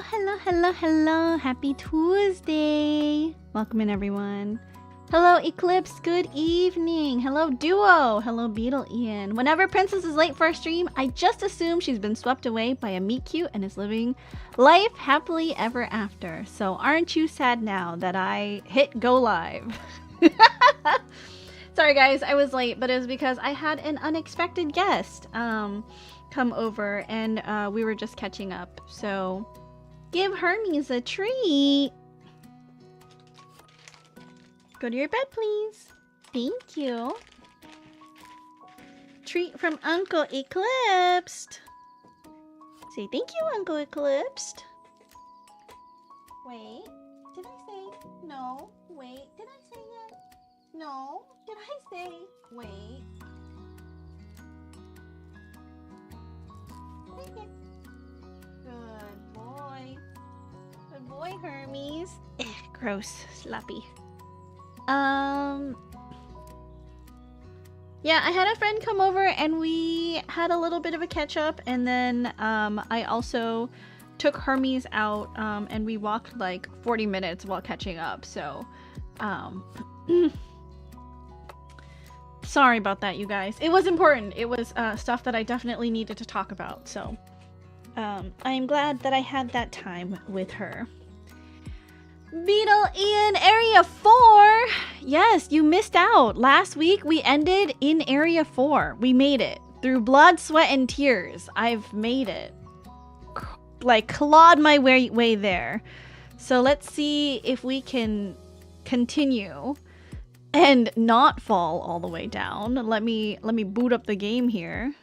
Hello, hello, hello, hello. Happy Tuesday. Welcome in, everyone. Hello, Eclipse. Good evening. Hello, Duo. Hello, Beetle Ian. Whenever Princess is late for a stream, I just assume she's been swept away by a meet cute and is living life happily ever after. So aren't you sad now that I hit go live? Sorry, guys. I was late, but it was because I had an unexpected guest come over and we were just catching up. So give Hermes a treat. Go to your bed, please. Thank you. Treat from Uncle Eclipsed. Say thank you, Uncle Eclipsed. Wait, did I say no? Wait, did I say yes? No, did I say wait? Good boy. Good boy, Hermes. Gross. Sloppy. Yeah, I had a friend come over and we had a little bit of a catch up, and then I also took Hermes out and we walked like 40 minutes while catching up. So sorry about that, you guys. It was important. It was stuff that I definitely needed to talk about. So I am glad that I had that time with her. Beetle Ian, Area 4! Yes, you missed out. Last week we ended in Area 4. We made it. Through blood, sweat, and tears. I've made it. Like, clawed my way there. So let's see if we can continue and not fall all the way down. Let me boot up the game here.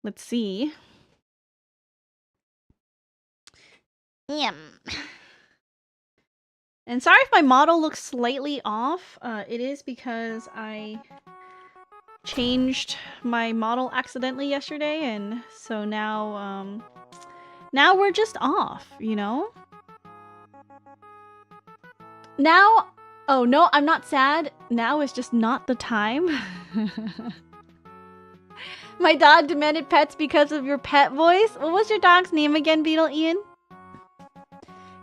Let's see. Yum. And sorry if my model looks slightly off. It is because I changed my model accidentally yesterday, and so now now we're just off, you know? Now, oh no, I'm not sad. Now is just not the time. My dog demanded pets because of your pet voice. What was your dog's name again, Beetle Ian?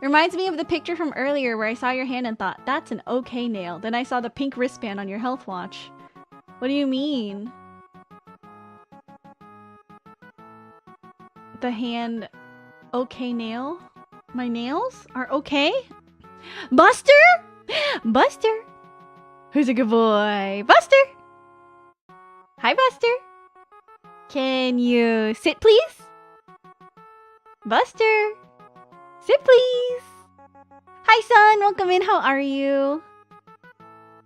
Reminds me of the picture from earlier where I saw your hand and thought, that's an okay nail. Then I saw the pink wristband on your health watch. What do you mean? The hand, okay nail? My nails are okay? Buster? Buster? Who's a good boy? Buster? Hi, Buster. Can you sit, please? Buster? Sit, please. Hi, son. Welcome in. How are you?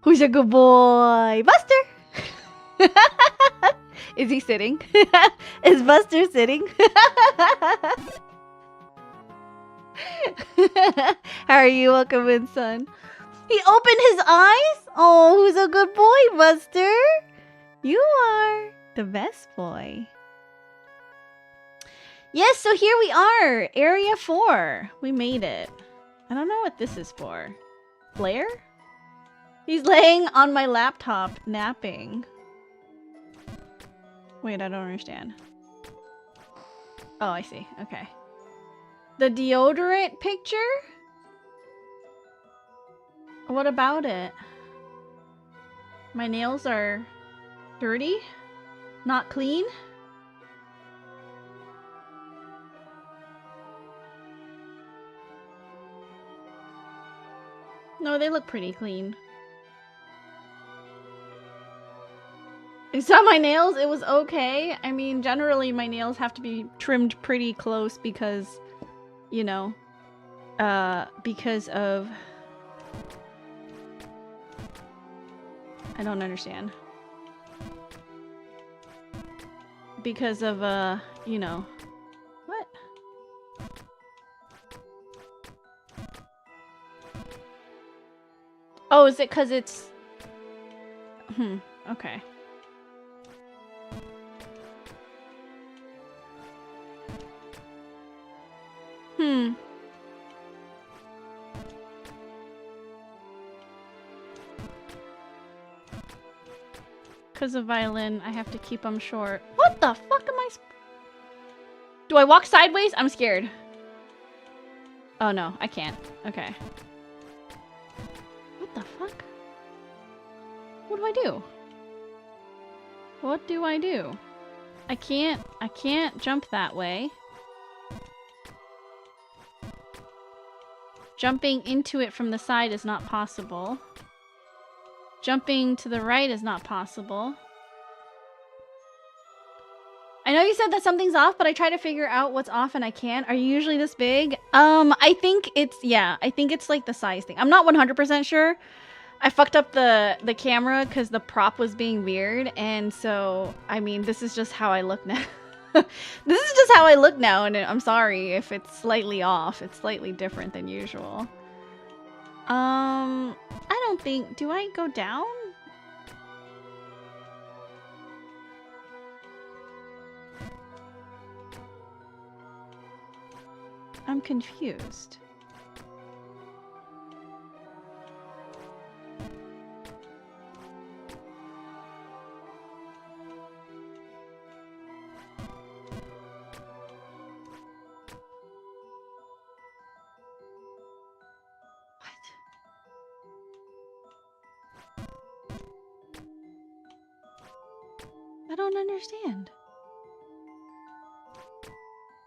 Who's a good boy? Buster. Is he sitting? Is Buster sitting? How are you? Welcome in, son. He opened his eyes? Oh, who's a good boy, Buster? You are the best boy. Yes, so here we are, Area 4. We made it. I don't know what this is for. Blair? He's laying on my laptop, napping. Wait, I don't understand. Oh, I see. Okay. The deodorant picture? What about it? My nails are dirty? Not clean? No, they look pretty clean. You saw my nails? It was okay. I mean, generally my nails have to be trimmed pretty close because, you know, because of... I don't understand. Because of, you know... What? Oh, is it because it's... okay. Because of violin, I have to keep them short. What the fuck am I... Do I walk sideways? I'm scared. Oh no, I can't. Okay. What the fuck? What do I do? What do I do? I can't jump that way. Jumping into it from the side is not possible. Jumping to the right is not possible. I know you said that something's off, but I try to figure out what's off and I can't. Are you usually this big? I think it's, yeah, I think it's like the size thing. I'm not 100% sure. I fucked up the camera because the prop was being weird. And so, I mean, this is just how I look now. This is just how I look now, and I'm sorry if it's slightly off. It's slightly different than usual. I don't think... Do I go down? I'm confused. I don't understand.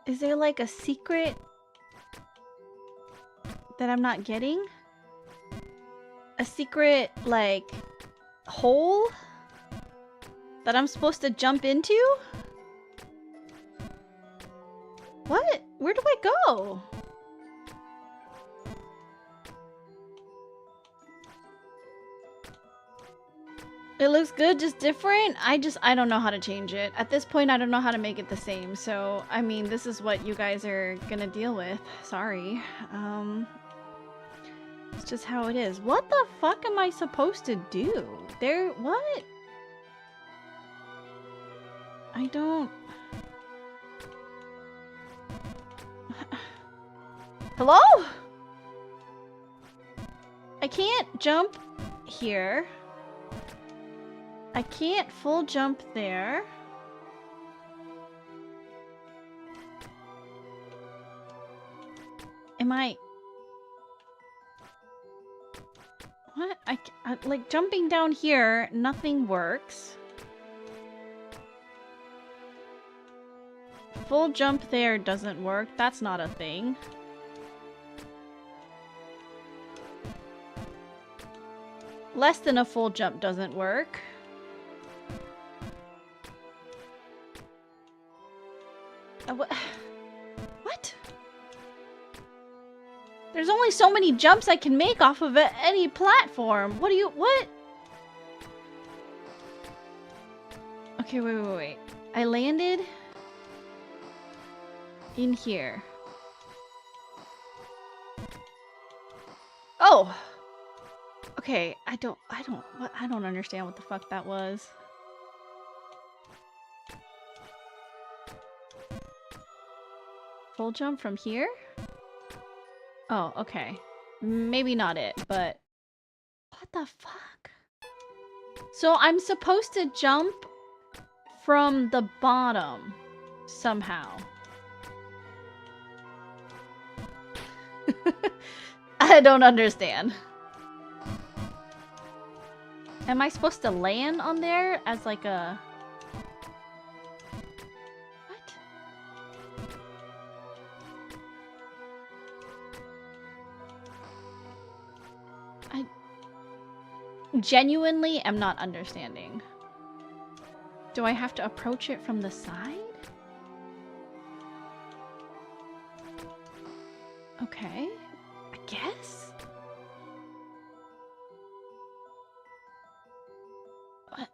Is there like a secret that I'm not getting? A secret, like, hole that I'm supposed to jump into? What? Where do I go? It looks good, just different? I don't know how to change it. At this point, I don't know how to make it the same. So, I mean, this is what you guys are gonna deal with. Sorry. It's just how it is. What the fuck am I supposed to do? What? I don't... Hello? I can't jump here. I can't full jump there. Am I... What? I like jumping down here, nothing works. Full jump there doesn't work. That's not a thing. Less than a full jump doesn't work. What? There's only so many jumps I can make off of any platform. What? Okay, wait. I landed in here. Oh! Okay, I don't understand what the fuck that was. Full jump from here? Oh, okay. Maybe not it, but... What the fuck? So I'm supposed to jump from the bottom somehow. I don't understand. Am I supposed to land on there as like a... What? I genuinely am not understanding. Do I have to approach it from the side? Okay, I guess. What?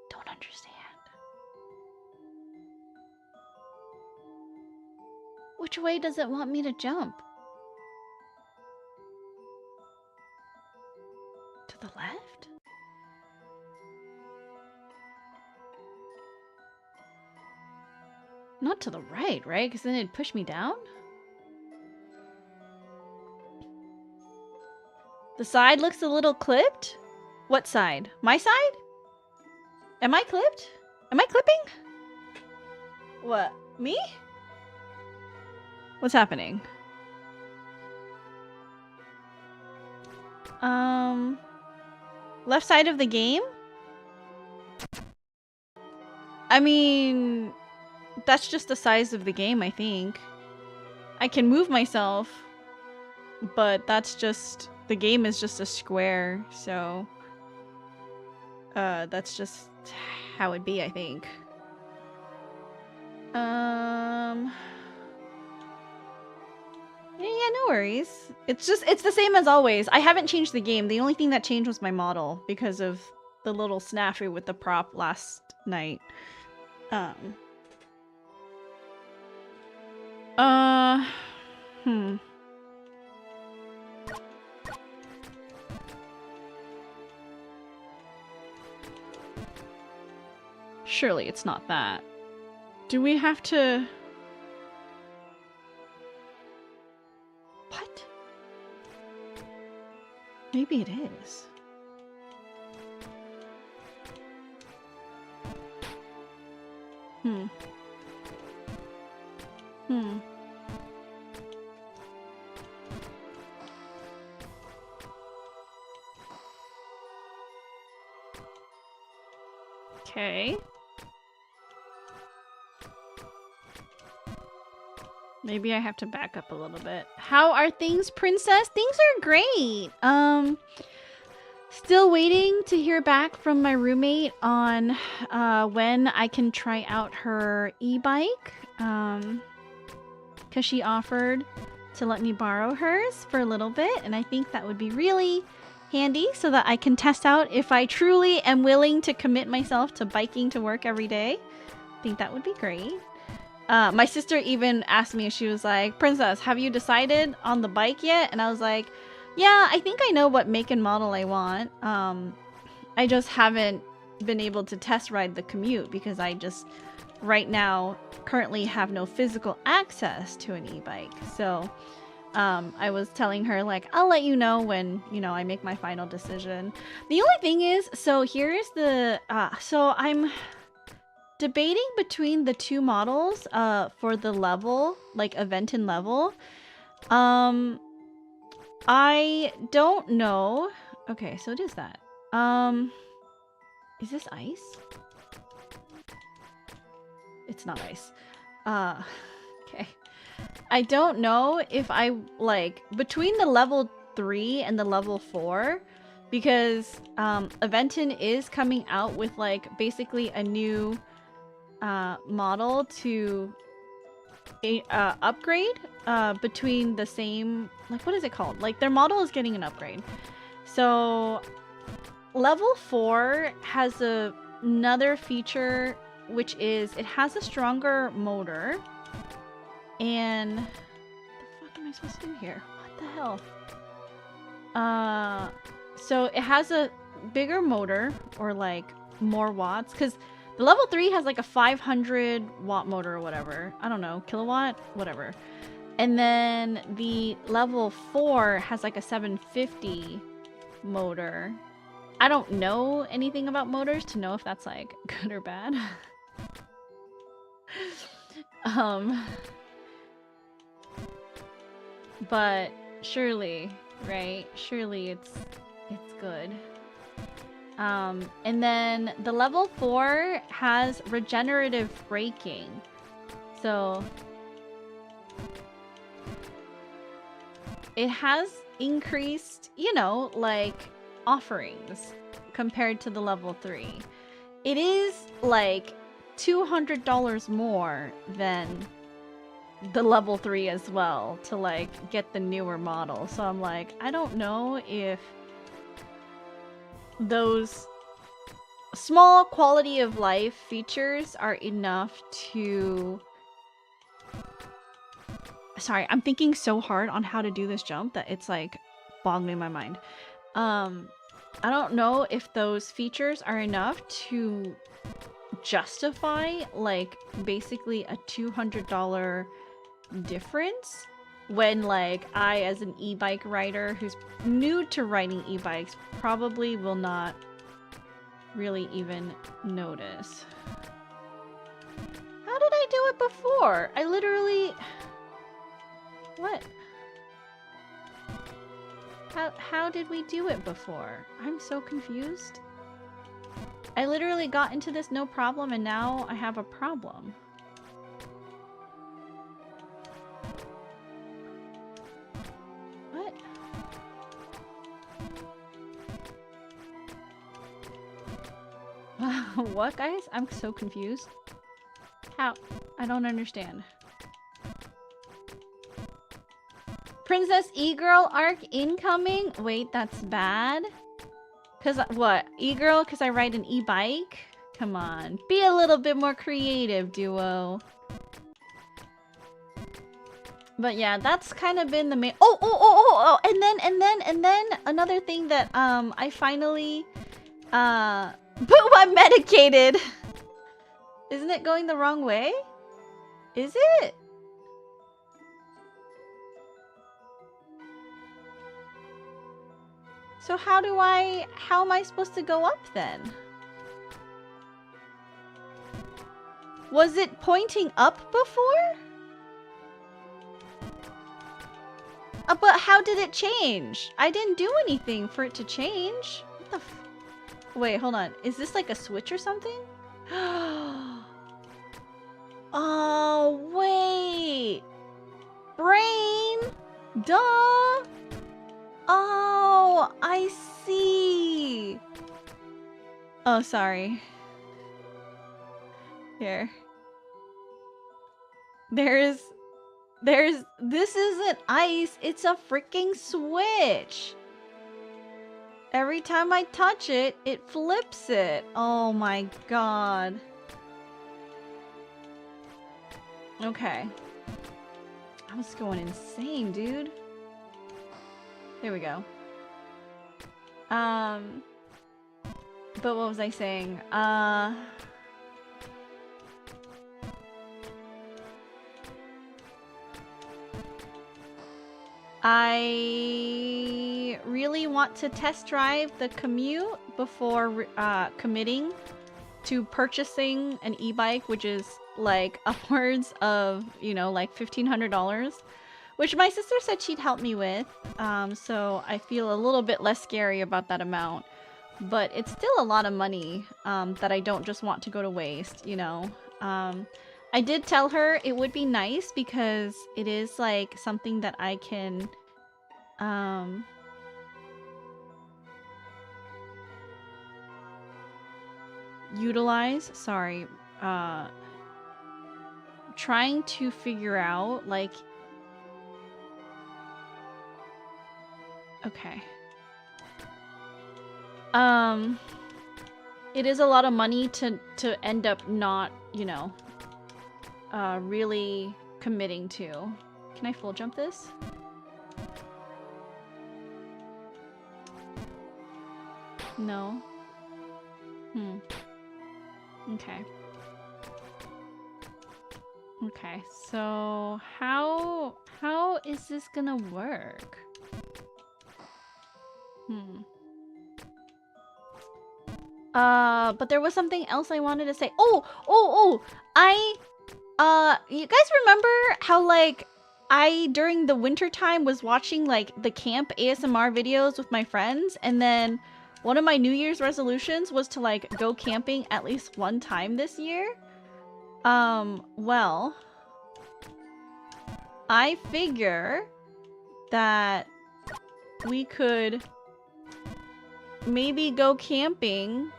Don't understand. Which way does it want me to jump? To the left? Not to the right, right? Because then it'd push me down? The side looks a little clipped? What side? My side? Am I clipped? Am I clipping? What? Me? What's happening? Left side of the game? I mean, that's just the size of the game, I think. I can move myself, but that's just... the game is just a square, so... that's just how it be, I think. Yeah, no worries. It's the same as always. I haven't changed the game. The only thing that changed was my model because of the little snafu with the prop last night. Surely it's not that. Do we have to... What? Maybe it is. Okay. Maybe I have to back up a little bit. How are things, princess? Things are great. Still waiting to hear back from my roommate on when I can try out her e-bike. Because she offered to let me borrow hers for a little bit, and I think that would be really handy so that I can test out if I truly am willing to commit myself to biking to work every day. I think that would be great. My sister even asked me, she was like, Princess, have you decided on the bike yet? And I was like, yeah, I think I know what make and model I want. I just haven't been able to test ride the commute because I just, right now, currently have no physical access to an e-bike. So I was telling her, like, I'll let you know when, you know, I make my final decision. The only thing is, so here's the, so I'm debating between the two models for the level, like event and level. I don't know. Okay, so it is that. Is this ice? It's not ice. Okay. I don't know if I, like, between the level 3 and the level 4, because Aventon is coming out with, like, basically a new model to upgrade between the same, like, what is it called? Like, their model is getting an upgrade. So level 4 has another feature, which is it has a stronger motor. And the fuck am I supposed to do here? What the hell? So it has a bigger motor, or like more watts, because the level 3 has like a 500 watt motor or whatever. I don't know, kilowatt, whatever. And then the level 4 has like a 750 motor. I don't know anything about motors to know if that's like good or bad. But surely, right? Surely it's good. And then the level 4 has regenerative braking. So it has increased, you know, like offerings compared to the level 3. It is like $200 more than the level 3 as well to like get the newer model. So I'm like, I don't know if those small quality of life features are enough to... Sorry, I'm thinking so hard on how to do this jump that it's like boggling my mind. I don't know if those features are enough to justify like basically a $200 difference when like I, as an e-bike rider who's new to riding e-bikes, probably will not really even notice. How did I do it before? I literally... What? How did we do it before? I'm so confused. I literally got into this no problem and now I have a problem. What? What, guys? I'm so confused. How? I don't understand. Princess E-Girl arc incoming? Wait, that's bad? Cause what? E-Girl? Cause I ride an e-bike? Come on. Be a little bit more creative, duo. But yeah, that's kind of been the main— oh, and then another thing that I finally but I'm medicated. Isn't it going the wrong way? Is it? So how am I supposed to go up then? Was it pointing up before? But how did it change? I didn't do anything for it to change. What the f— Wait, hold on. Is this like a switch or something? Oh, wait. Brain? Duh. Oh, I see. Oh, sorry. Here. This isn't ice, it's a freaking switch. Every time I touch it, it flips it. Oh my god. Okay. I was going insane, dude. There we go. But what was I saying? I really want to test drive the commute before committing to purchasing an e-bike, which is like upwards of, you know, like $1,500, which my sister said she'd help me with. So I feel a little bit less scary about that amount, but it's still a lot of money that I don't just want to go to waste, you know. I did tell her it would be nice because it is like something that I can utilize. Sorry. Trying to figure out like— okay. It is a lot of money to end up not, you know, really committing to. Can I full jump this? No. Okay. Okay, so how is this gonna work? But there was something else I wanted to say. You guys remember how like I during the winter time was watching like the camp ASMR videos with my friends, and then one of my New Year's resolutions was to like go camping at least one time this year? Well, I figure that we could maybe go camping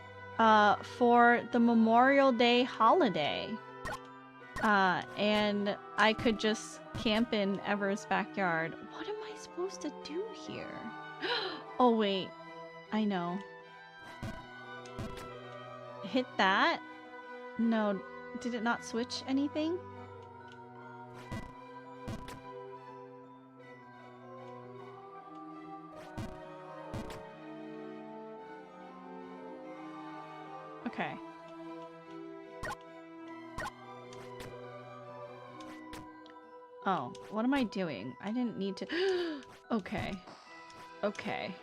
for the Memorial Day holiday. And I could just camp in Ever's backyard. What am I supposed to do here? Oh, wait. I know. Hit that? No. Did it not switch anything? Okay. Oh, what am I doing? I didn't need to— okay. Okay.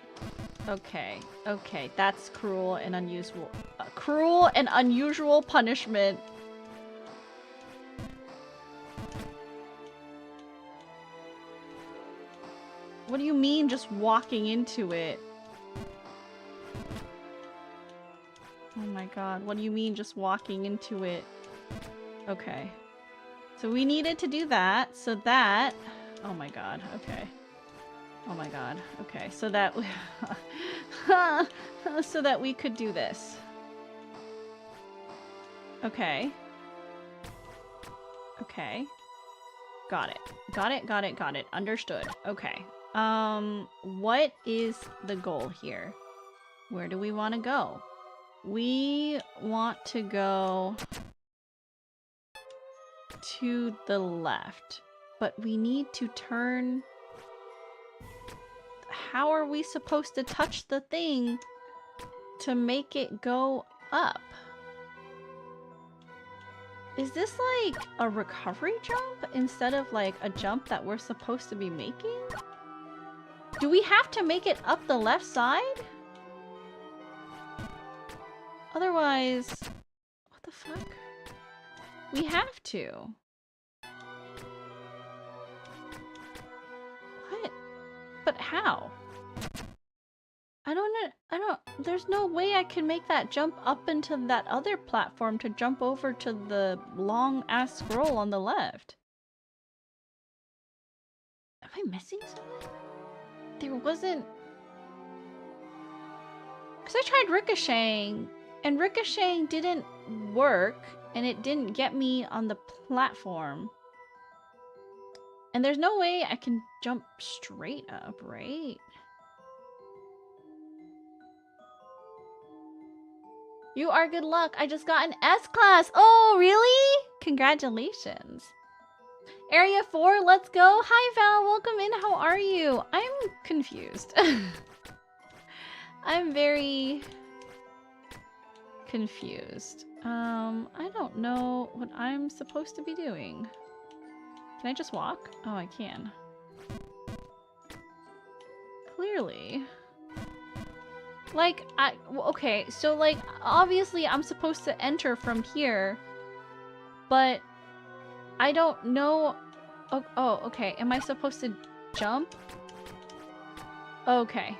Okay. Okay. That's cruel and unusual. Cruel and unusual punishment. mean just walking into it? Oh my god, what do you mean just walking into it? Okay. So we needed to do that, so that... Oh my god, okay. Oh my god, okay, so that... so that we could do this. Okay. Okay. Got it. Got it, got it, got it. Understood. Okay. What is the goal here? Where do we want to go? We want to go to the left, but we need to turn... How are we supposed to touch the thing to make it go up? Is this like a recovery jump instead of like a jump that we're supposed to be making? Do we have to make it up the left side? Otherwise, what the fuck? We have to. What? But how? I don't know. There's no way I can make that jump up into that other platform to jump over to the long-ass scroll on the left. Am I missing something? There wasn't... Because I tried ricocheting, and ricocheting didn't work, and it didn't get me on the platform. And there's no way I can jump straight up, right? You are good luck. I just got an S-class. Oh, really? Congratulations. Area 4, let's go. Hi, Val. Welcome in. How are you? I'm confused. I'm very confused. I don't know what I'm supposed to be doing. Can I just walk? Oh, I can. Clearly. Like, okay, so like, obviously I'm supposed to enter from here, but I don't know. Oh, okay. Am I supposed to jump? Okay.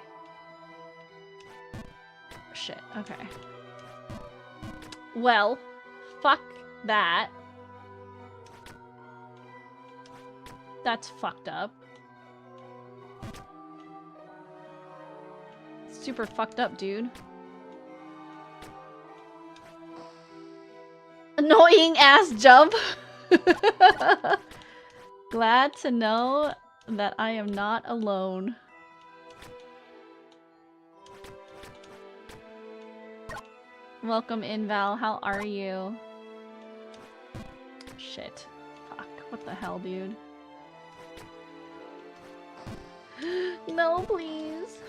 Shit, okay. Well, fuck that. That's fucked up. Super fucked up, dude. Annoying ass jump. Glad to know that I am not alone. Welcome in, Val. How are you? Shit. Fuck. What the hell, dude? No, please.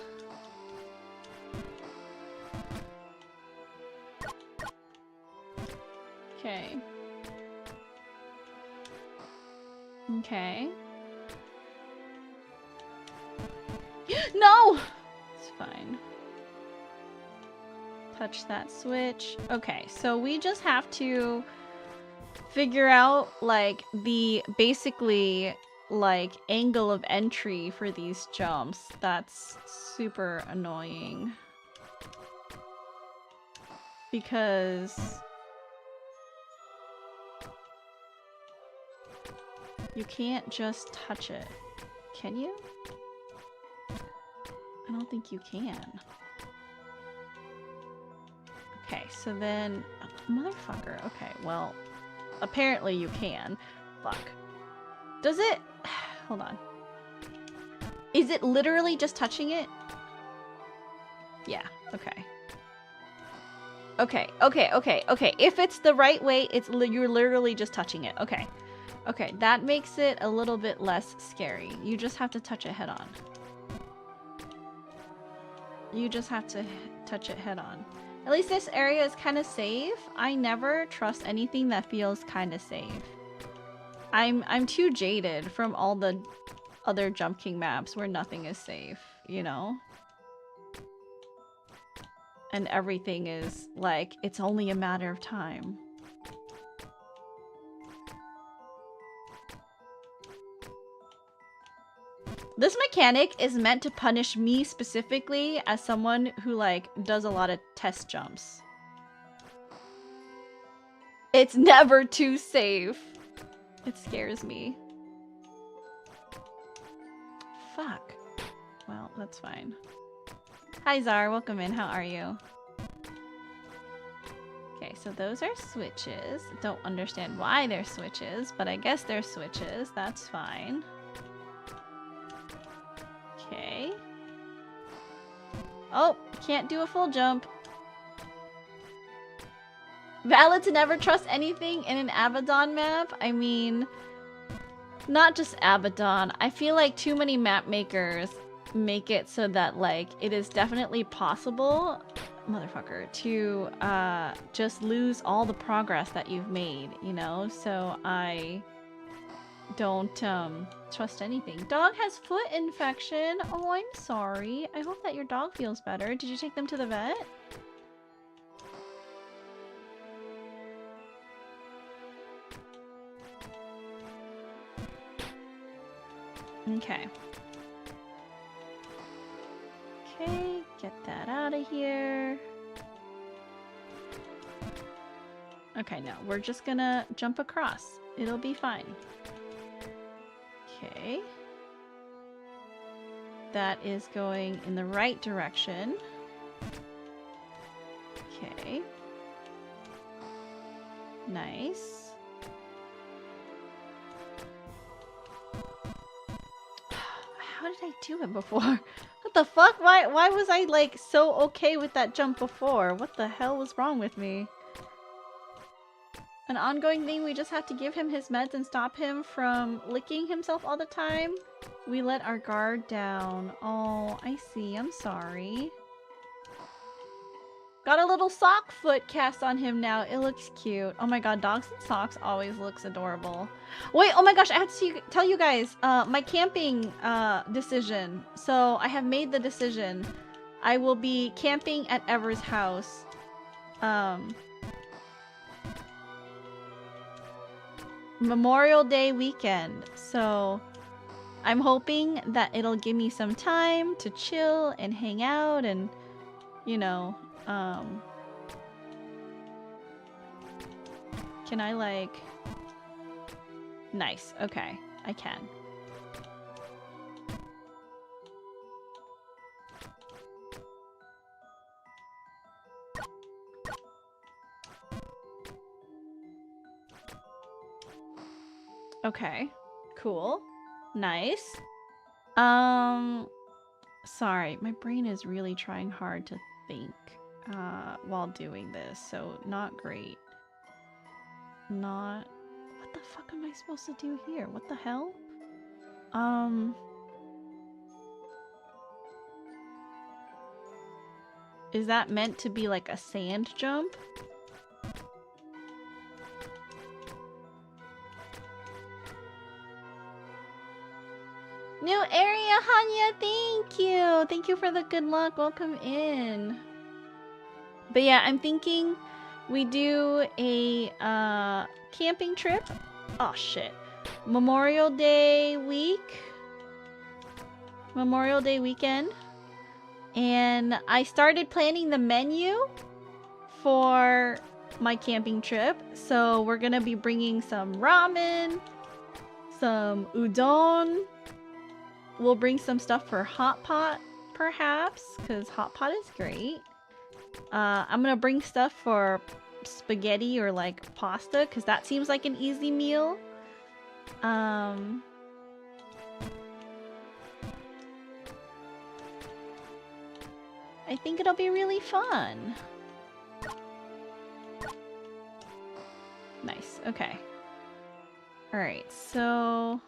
Okay. Okay. No! It's fine. Touch that switch. Okay, so we just have to figure out, like, the basically, like, angle of entry for these jumps. That's super annoying. Because you can't just touch it. Can you? I don't think you can. Okay, so then... Motherfucker. Okay, well... Apparently you can. Fuck. Does it... Hold on. Is it literally just touching it? Yeah, okay. Okay. If it's the right way, you're literally just touching it. Okay. Okay, that makes it a little bit less scary. You just have to touch it head on. You just have to touch it head on. At least this area is kind of safe. I never trust anything that feels kind of safe. I'm too jaded from all the other Jump King maps where nothing is safe, you know? And everything is like, it's only a matter of time. This mechanic is meant to punish me specifically as someone who, like, does a lot of test jumps. It's never too safe. It scares me. Fuck. Well, that's fine. Hi, Zar. Welcome in. How are you? Okay, so those are switches. Don't understand why they're switches, but I guess they're switches. That's fine. Okay. Oh, can't do a full jump. Valid to never trust anything in an Abaddon map? I mean, not just Abaddon. I feel like too many map makers make it so that, like, it is definitely possible, motherfucker, to just lose all the progress that you've made, you know? So I don't trust anything. Dog has foot infection. Oh, I'm sorry. I hope that your dog feels better. Did you take them to the vet? Okay. Okay, get that out of here. Okay, no, we're just gonna jump across. It'll be fine. Okay. That is going in the right direction. Okay. Nice. How did I do it before? What the fuck? Why was I, like, so okay with that jump before? What the hell was wrong with me? An ongoing thing, we just have to give him his meds and stop him from licking himself all the time. We let our guard down. Oh, I see. I'm sorry. Got a little sock foot cast on him now. It looks cute. Oh my god, dogs and socks always looks adorable. Wait, oh my gosh, I have to tell you guys my camping decision. So I have made the decision. I will be camping at Ever's house. Memorial Day weekend. So I'm hoping that it'll give me some time to chill and hang out and, you know, can I, like... Nice. Okay. I can. Okay. Cool. Nice. Sorry. My brain is really trying hard to think while doing this, so not great. Not... What the fuck am I supposed to do here? What the hell? Is that meant to be like a sand jump? New area, Hanya, thank you! Thank you for the good luck, welcome in. But yeah, I'm thinking we do a camping trip. Oh shit. Memorial Day week. Memorial Day weekend. And I started planning the menu for my camping trip. So we're gonna be bringing some ramen, some udon. We'll bring some stuff for hot pot, perhaps, because hot pot is great. I'm gonna bring stuff for spaghetti or like pasta, because that seems like an easy meal. I think it'll be really fun. Nice, okay. Alright, so...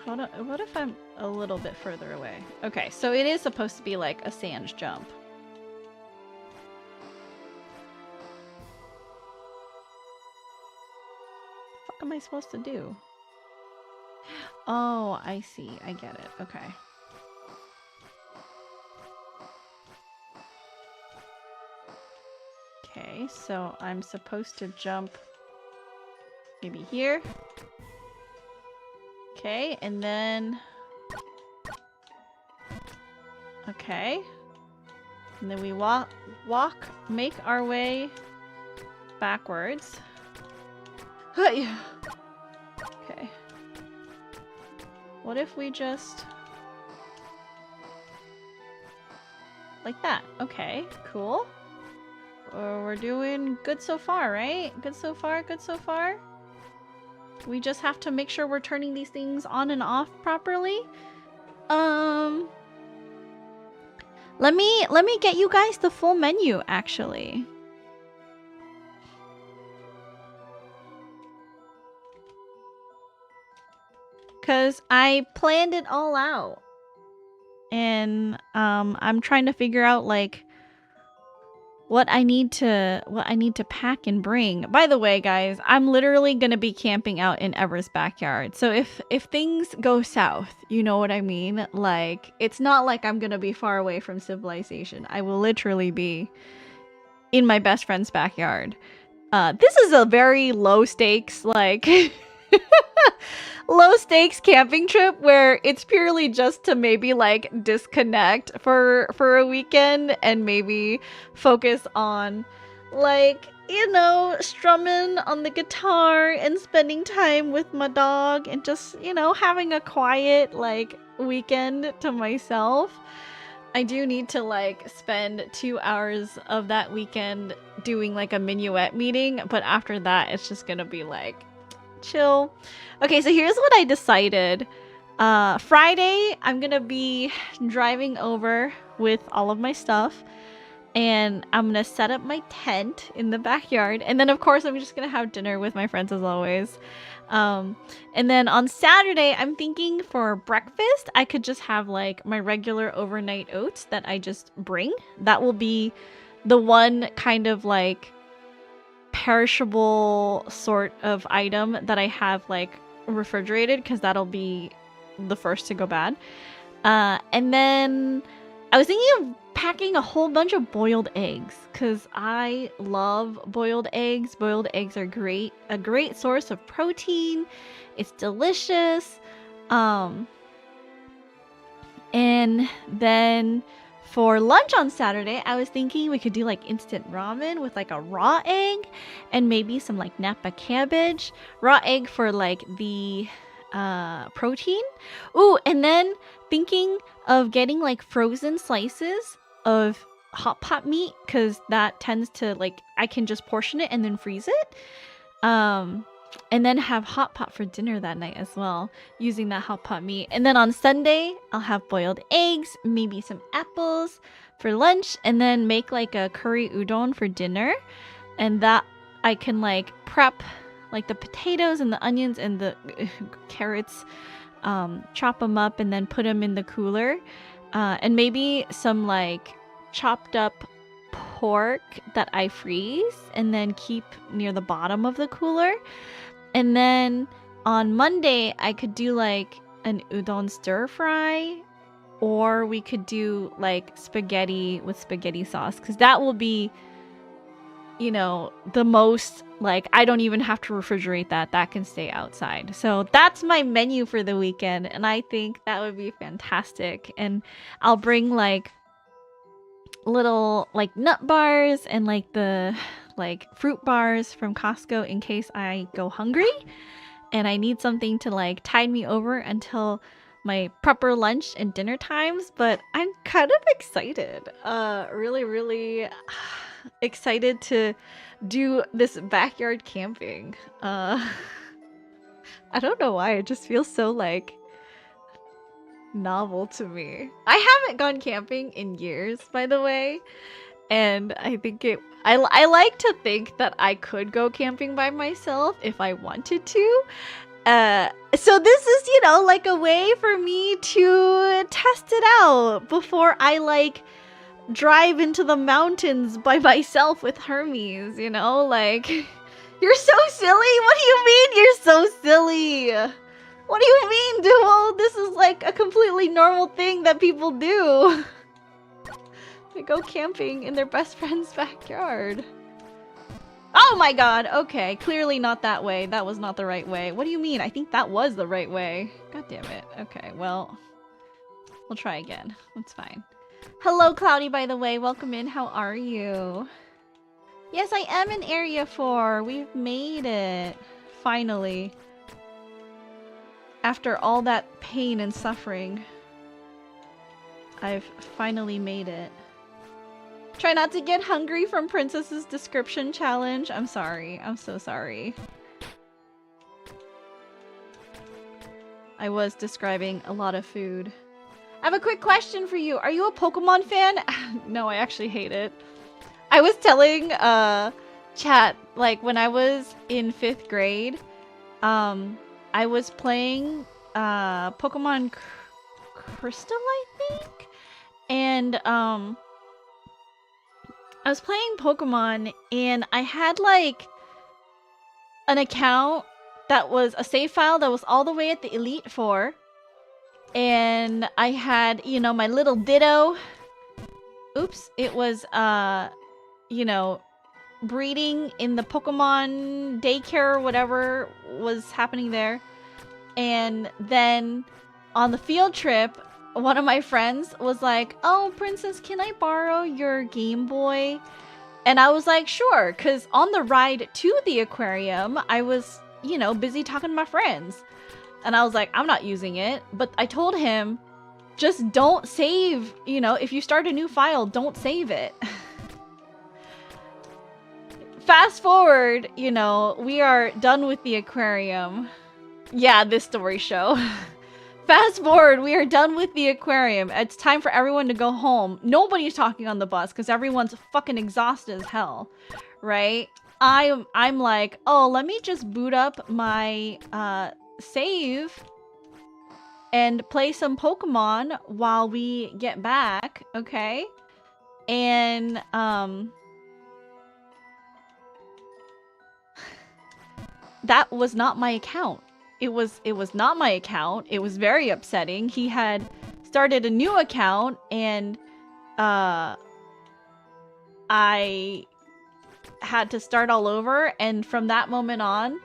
Hold on, what if I'm a little bit further away? Okay, so it is supposed to be like a sand jump. What the fuck am I supposed to do? Oh, I see. I get it. Okay. Okay. Okay, so I'm supposed to jump maybe here. Okay, and then... Okay. And then we make our way backwards. Okay. What if we just... like that. Okay, cool. We're doing good so far, right? Good so far, good so far. We just have to make sure we're turning these things on and off properly. Let me get you guys the full menu, actually. Cause I planned it all out. And I'm trying to figure out like what I need to pack and bring. By the way, guys, I'm literally gonna be camping out in Ever's backyard. So if things go south, you know what I mean? Like, it's not like I'm gonna be far away from civilization. I will literally be in my best friend's backyard. This is a very low stakes, like low stakes camping trip where it's purely just to maybe like disconnect for a weekend and maybe focus on like, you know, strumming on the guitar and spending time with my dog and just, you know, having a quiet like weekend to myself. I do need to like spend 2 hours of that weekend doing like a minuet meeting, but after that it's just gonna be like chill. Okay, so here's what I decided. Friday, I'm gonna be driving over with all of my stuff, and I'm gonna set up my tent in the backyard, and then of course I'm just gonna have dinner with my friends as always. And then on Saturday, I'm thinking for breakfast, I could just have like my regular overnight oats that I just bring. That will be the one kind of like perishable sort of item that I have like refrigerated, because that'll be the first to go bad. And then I was thinking of packing a whole bunch of boiled eggs, because I love boiled eggs. Boiled eggs are a great source of protein. It's delicious. And then for lunch on Saturday, I was thinking we could do like instant ramen with like a raw egg and maybe some like Napa cabbage. Raw egg for like the protein. Ooh, and then thinking of getting like frozen slices of hot pot meat, because that tends to like, I can just portion it and then freeze it. And then have hot pot for dinner that night as well, using that hot pot meat. And then on Sunday, I'll have boiled eggs, maybe some apples for lunch, and then make like a curry udon for dinner. And that I can like prep like the potatoes and the onions and the carrots, chop them up and then put them in the cooler. And maybe some like chopped up pork that I freeze and then keep near the bottom of the cooler. And then on Monday, I could do like an udon stir fry, or we could do like spaghetti with spaghetti sauce, because that will be, you know, the most like, I don't even have to refrigerate that. That can stay outside. So that's my menu for the weekend, and I think that would be fantastic. And I'll bring like little like nut bars and like the like fruit bars from Costco in case I go hungry and I need something to like tide me over until my proper lunch and dinner times. But I'm kind of excited, really excited to do this backyard camping. I don't know why, it just feels so like novel to me. I haven't gone camping in years, by the way, and I think I like to think that I could go camping by myself if I wanted to. So this is, you know, like a way for me to test it out before I like drive into the mountains by myself with Hermes, you know? Like, you're so silly. What do you mean you're so silly? What do you mean, Duo? This is like a completely normal thing that people do. They go camping in their best friend's backyard. Oh my god, okay. Clearly not that way. That was not the right way. What do you mean? I think that was the right way. God damn it. Okay, well, we'll try again. That's fine. Hello, Cloudy, by the way. Welcome in. How are you? Yes, I am in Area 4. We've made it. Finally. After all that pain and suffering, I've finally made it. Try not to get hungry from Princess's description challenge. I'm sorry. I'm so sorry. I was describing a lot of food. I have a quick question for you. Are you a Pokemon fan? No, I actually hate it. I was telling chat, like when I was in 5th grade, I was playing Pokemon Crystal, I think? And I was playing Pokemon and I had like an account that was a save file that was all the way at the Elite Four. And I had, you know, my little Ditto. Oops, it was, you know, breeding in the Pokemon daycare or whatever was happening there. And then on the field trip, one of my friends was like, "Oh, Princess, can I borrow your Game Boy?" And I was like, "Sure," because on the ride to the aquarium, I was, you know, busy talking to my friends. And I was like, "I'm not using it." But I told him, just don't save, you know, if you start a new file, don't save it. Fast forward, you know, we are done with the aquarium. Yeah, this story show. Fast forward, we are done with the aquarium. It's time for everyone to go home. Nobody's talking on the bus because everyone's fucking exhausted as hell, right? I'm like, oh, let me just boot up my save and play some Pokemon while we get back, okay? And that was not my account. It was not my account. It was very upsetting. He had started a new account and I had to start all over, and from that moment on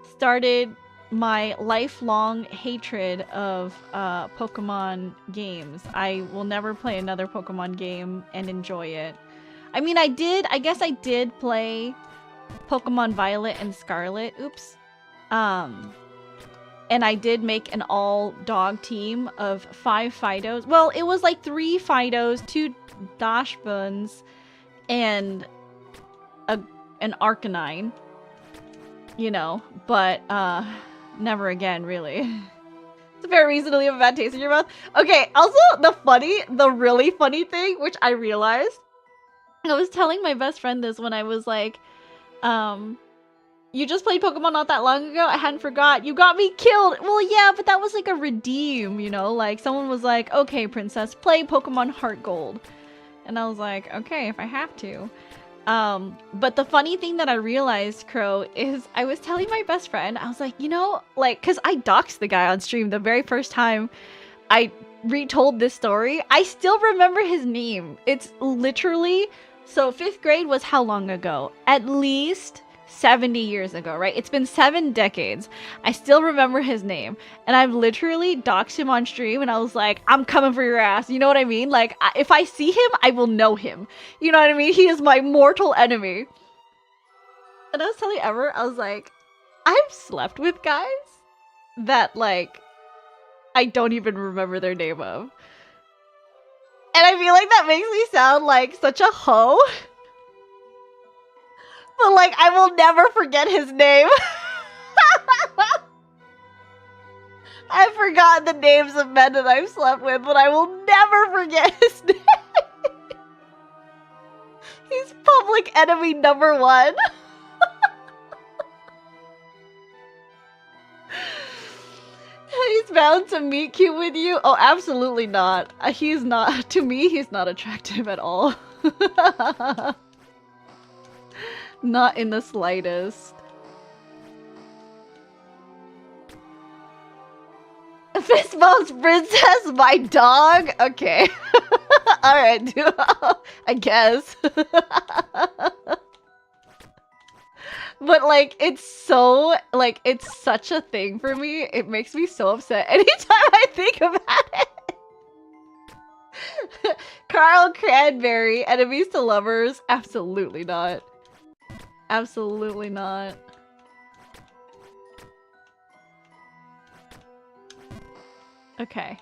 started my lifelong hatred of Pokemon games. I will never play another Pokemon game and enjoy it. I mean, I guess I did play Pokemon Violet and Scarlet. Oops. And I did make an all-dog team of 5 Fidos. Well, it was like 3 Fidos, 2 Dachshunds, and an Arcanine. You know, but never again, really. It's a very reason to leave a bad taste in your mouth. Okay, also the really funny thing, which I realized, I was telling my best friend this when I was like, you just played Pokemon not that long ago? I hadn't forgot. You got me killed! Well, yeah, but that was like a redeem, you know? Like, someone was like, okay, Princess, play Pokemon Heart Gold. And I was like, okay, if I have to. But the funny thing that I realized, Crow, is I was telling my best friend, I was like, you know, like, because I doxed the guy on stream the very first time I retold this story. I still remember his name. It's literally, so 5th grade was how long ago? At least 70 years ago, right? It's been 7 decades. I still remember his name. And I've literally doxed him on stream and I was like, I'm coming for your ass. You know what I mean? Like, if I see him, I will know him. You know what I mean? He is my mortal enemy. And I was telling Ever, I was like, I've slept with guys that, like, I don't even remember their name of. And I feel like that makes me sound like such a hoe. But, like, I will never forget his name. I've forgotten the names of men that I've slept with, but I will never forget his name. He's public enemy number 1. He's bound to meet cute with you? Oh, absolutely not. He's not. To me, he's not attractive at all. Not in the slightest. Fist bumps Princess, my dog? Okay. Alright, I guess. But like, it's so, like, it's such a thing for me. It makes me so upset anytime I think about it. Carl Cranberry, enemies to lovers? Absolutely not. Absolutely not. Okay.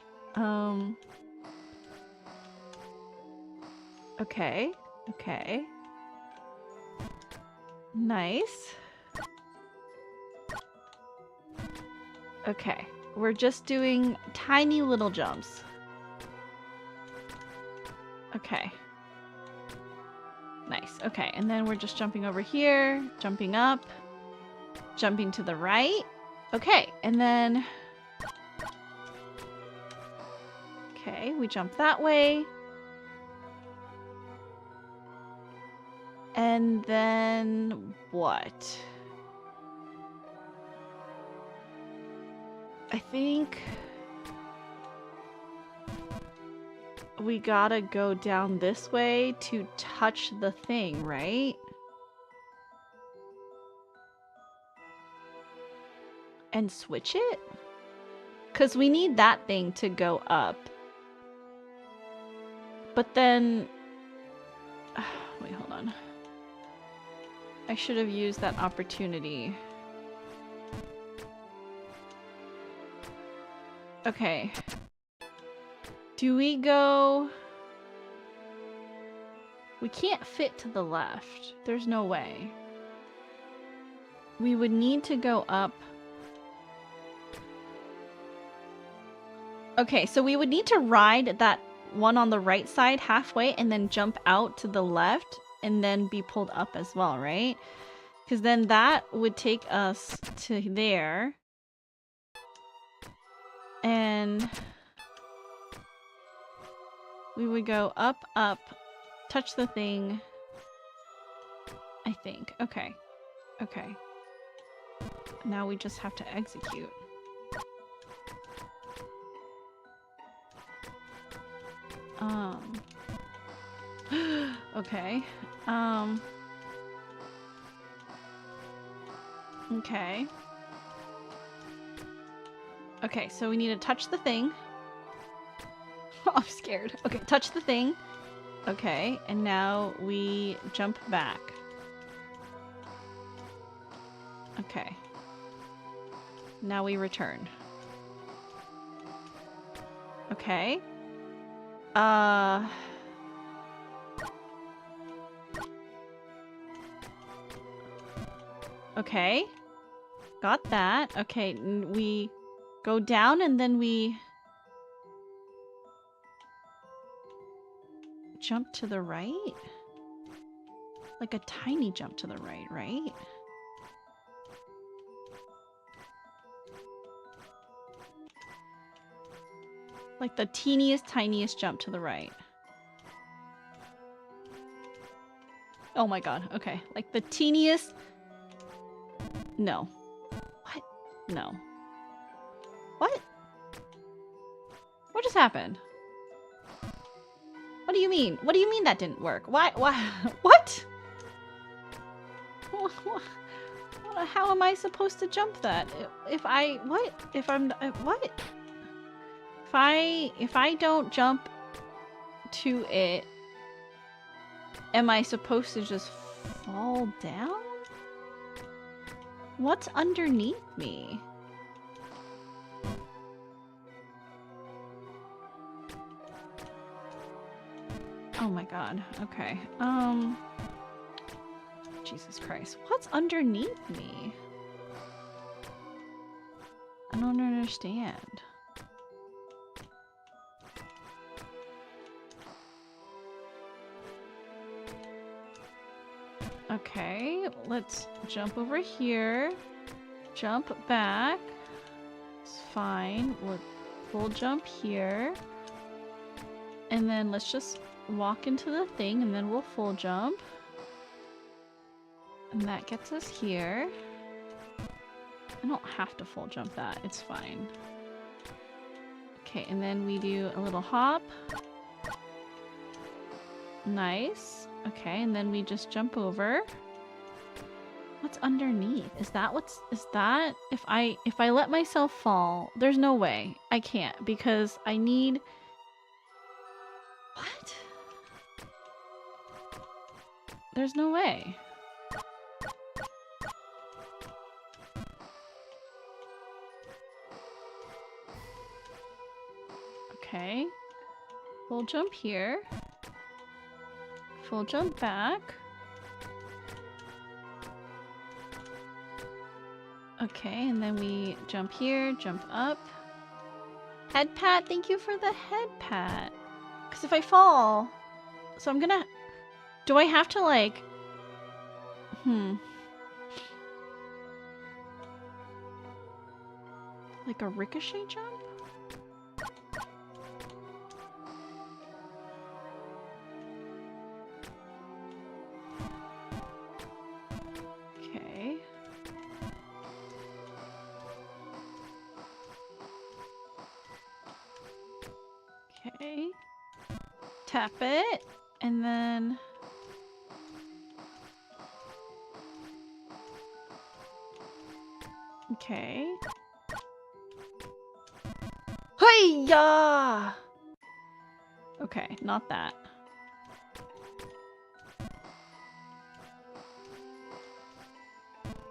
Okay. Okay. Nice. Okay. We're just doing tiny little jumps. Okay. Nice. Okay, and then we're just jumping over here, jumping up, jumping to the right. Okay, and then... Okay, we jump that way. And then... what? I think... we gotta go down this way to touch the thing, right? And switch it? Because we need that thing to go up. But then... wait, hold on. I should have used that opportunity. Okay. Do we go... we can't fit to the left. There's no way. We would need to go up. Okay, so we would need to ride that one on the right side halfway and then jump out to the left and then be pulled up as well, right? Because then that would take us to there. And we would go up, up, touch the thing. I think. Okay. Okay. Now we just have to execute. Okay. Okay. Okay, so we need to touch the thing. I'm scared. Okay, touch the thing. Okay, and now we jump back. Okay. Now we return. Okay. Okay. Got that. Okay, we go down and then we jump to the right? Like a tiny jump to the right, right? Like the teeniest, tiniest jump to the right. Oh my god, okay. Like the teeniest... No. What? No. What? What just happened? What do you mean? What do you mean that didn't work? Why? What? How am I supposed to jump that? If I... What? If I'm... What? If I don't jump to it, am I supposed to just fall down? What's underneath me? Oh my god. Okay. Jesus Christ. What's underneath me? I don't understand. Okay, let's jump over here. Jump back. It's fine. We'll jump here. And then let's just walk into the thing and then we'll full jump. And that gets us here. I don't have to full jump that. It's fine. Okay, and then we do a little hop. Nice. Okay, and then we just jump over. What's underneath? Is that if I let myself fall, there's no way. I can't because I need what? There's no way. Okay. Full jump here. Full jump back. Okay, and then we jump here, jump up. Head pat, thank you for the head pat. Because if I fall, so I'm gonna, do I have to like, like a ricochet jump? Okay. Okay. Tap it, and then... Okay. Hi-ya! Okay, not that.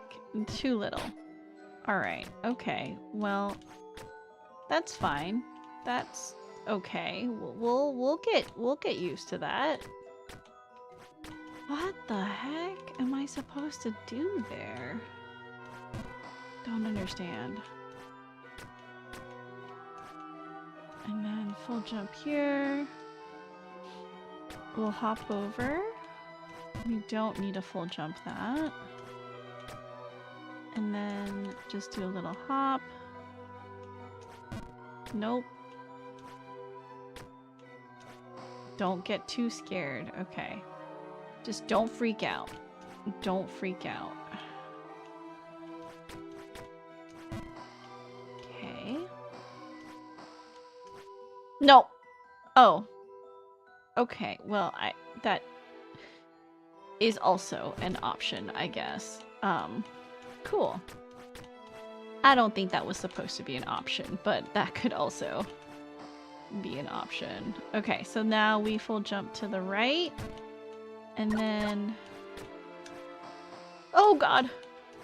Okay, too little. Alright, okay. Well, that's fine. That's okay. We'll get used to that. What the heck am I supposed to do there? Don't understand. And then full jump here. We'll hop over. We don't need a full jump that. And then just do a little hop. Nope. Don't get too scared. Okay. Just don't freak out. Don't freak out. Okay. No. Oh. Okay. Well, that is also an option, I guess. Cool. I don't think that was supposed to be an option, but that could also be an option. Okay, so now we full jump to the right. And then... Oh god!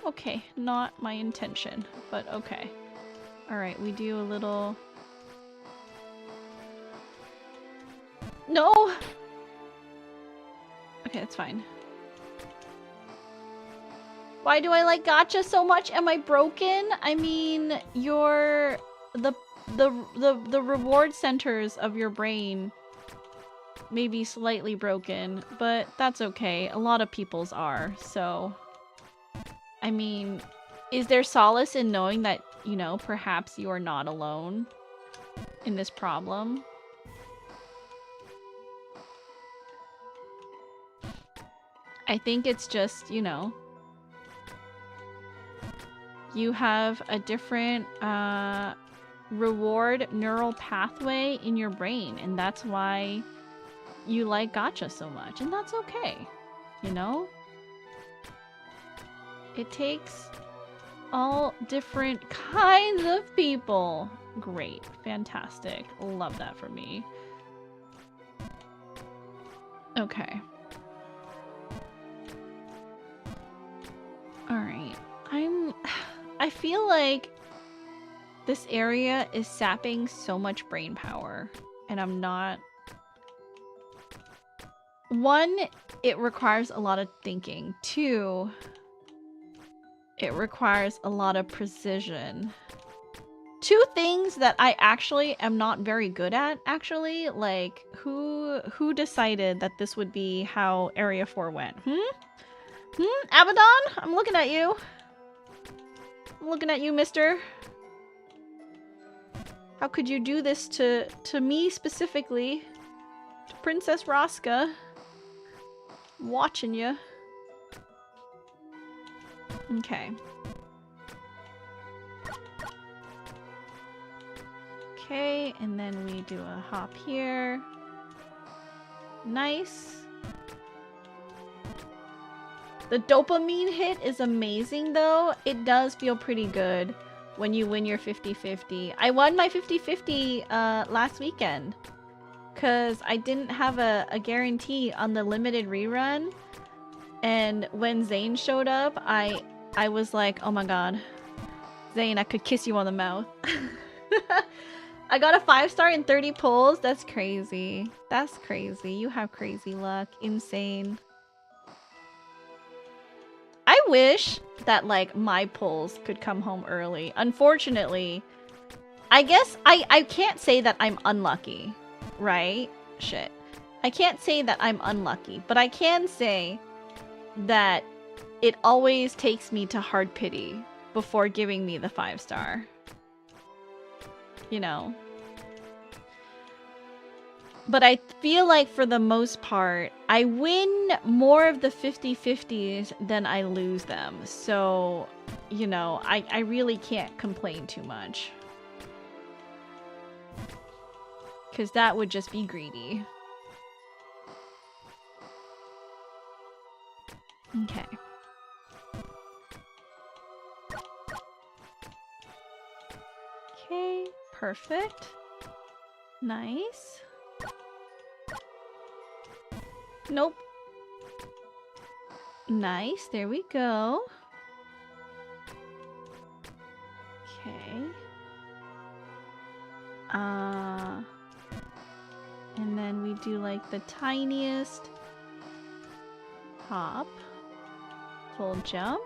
Okay, not my intention, but okay. Alright, we do a little... No! Okay, that's fine. Why do I like gacha so much? Am I broken? I mean, the reward centers of your brain may be slightly broken, but that's okay. A lot of people's are, so... I mean, is there solace in knowing that, you know, perhaps you are not alone in this problem? I think it's just, you know... You have a different reward neural pathway in your brain, and that's why you like gacha so much, and that's okay, you know? It takes all different kinds of people. Great, fantastic, love that for me. Okay. Alright, I feel like this area is sapping so much brain power, and I'm not... One, it requires a lot of thinking. Two, it requires a lot of precision. Two things that I actually am not very good at, actually. Like, who decided that this would be how Area 4 went? Abaddon? I'm looking at you. I'm looking at you, mister. How could you do this to me specifically? To Princess Raska? I'm watching you. Okay. Okay, and then we do a hop here. Nice. The dopamine hit is amazing though. It does feel pretty good when you win your 50-50. I won my 50-50 last weekend because I didn't have a guarantee on the limited rerun. And when Zane showed up, I was like, oh my god. Zane, I could kiss you on the mouth. I got a 5-star in 30 pulls. That's crazy. That's crazy. You have crazy luck. Insane. I wish that, like, my pulls could come home early. Unfortunately, I guess I can't say that I'm unlucky, right? Shit. I can't say that I'm unlucky, but I can say that it always takes me to hard pity before giving me the 5-star. You know? But I feel like for the most part, I win more of the 50-50s than I lose them. So, you know, I really can't complain too much. Because that would just be greedy. Okay. Okay, perfect. Nice. Nope. Nice, there we go. Okay. And then we do like the tiniest hop. Full jump.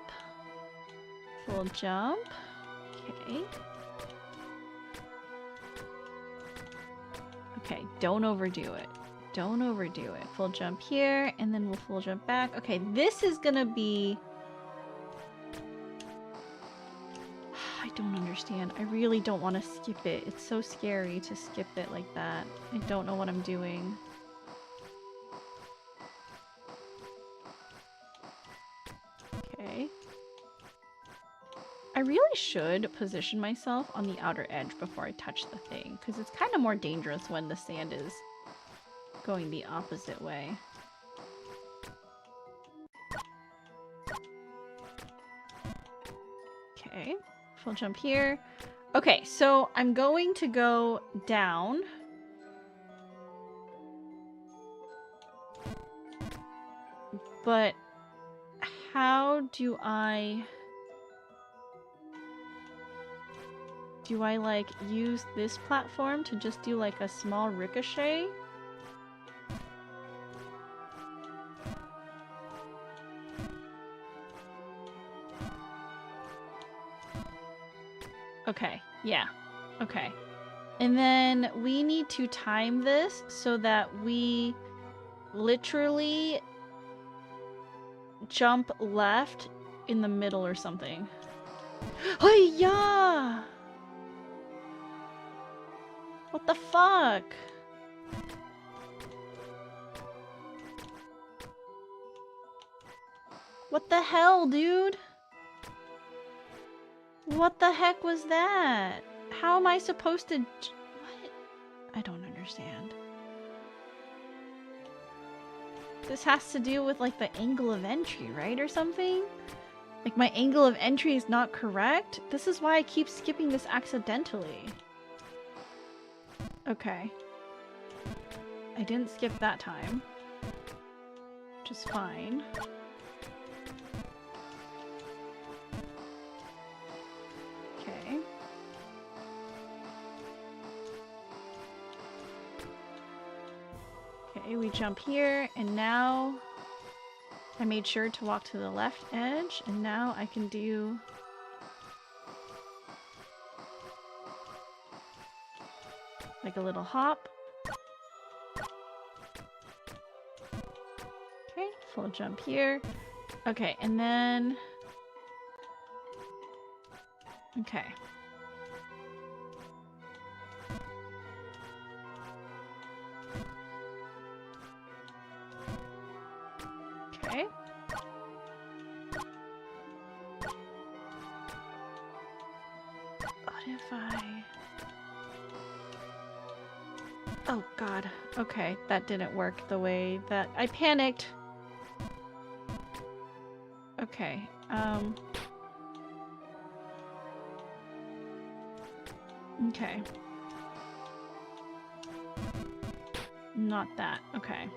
Full jump. Okay. Okay, don't overdo it. Don't overdo it. Full jump here, and then we'll full jump back. Okay, this is gonna be... I don't understand. I really don't want to skip it. It's so scary to skip it like that. I don't know what I'm doing. Okay. I really should position myself on the outer edge before I touch the thing, because it's kind of more dangerous when the sand is going the opposite way. Okay, full jump here. Okay, so I'm going to go down. But how do I... Do I, like, use this platform to just do, like, a small ricochet? Okay, yeah. Okay. And then we need to time this so that we literally jump left in the middle or something. Hi-ya! What the fuck? What the hell, dude? What the heck was that? How am I supposed to... What? I don't understand. This has to do with, like, the angle of entry, right? Or something? Like, my angle of entry is not correct? This is why I keep skipping this accidentally. Okay. I didn't skip that time. Which is fine. Okay. Okay, we jump here, and now I made sure to walk to the left edge, and now I can do... like a little hop. Okay, full jump here. Okay, and then... Okay. Okay. What if I... Oh god. Okay, that didn't work the way that I panicked. Okay. Okay. Not that. Okay.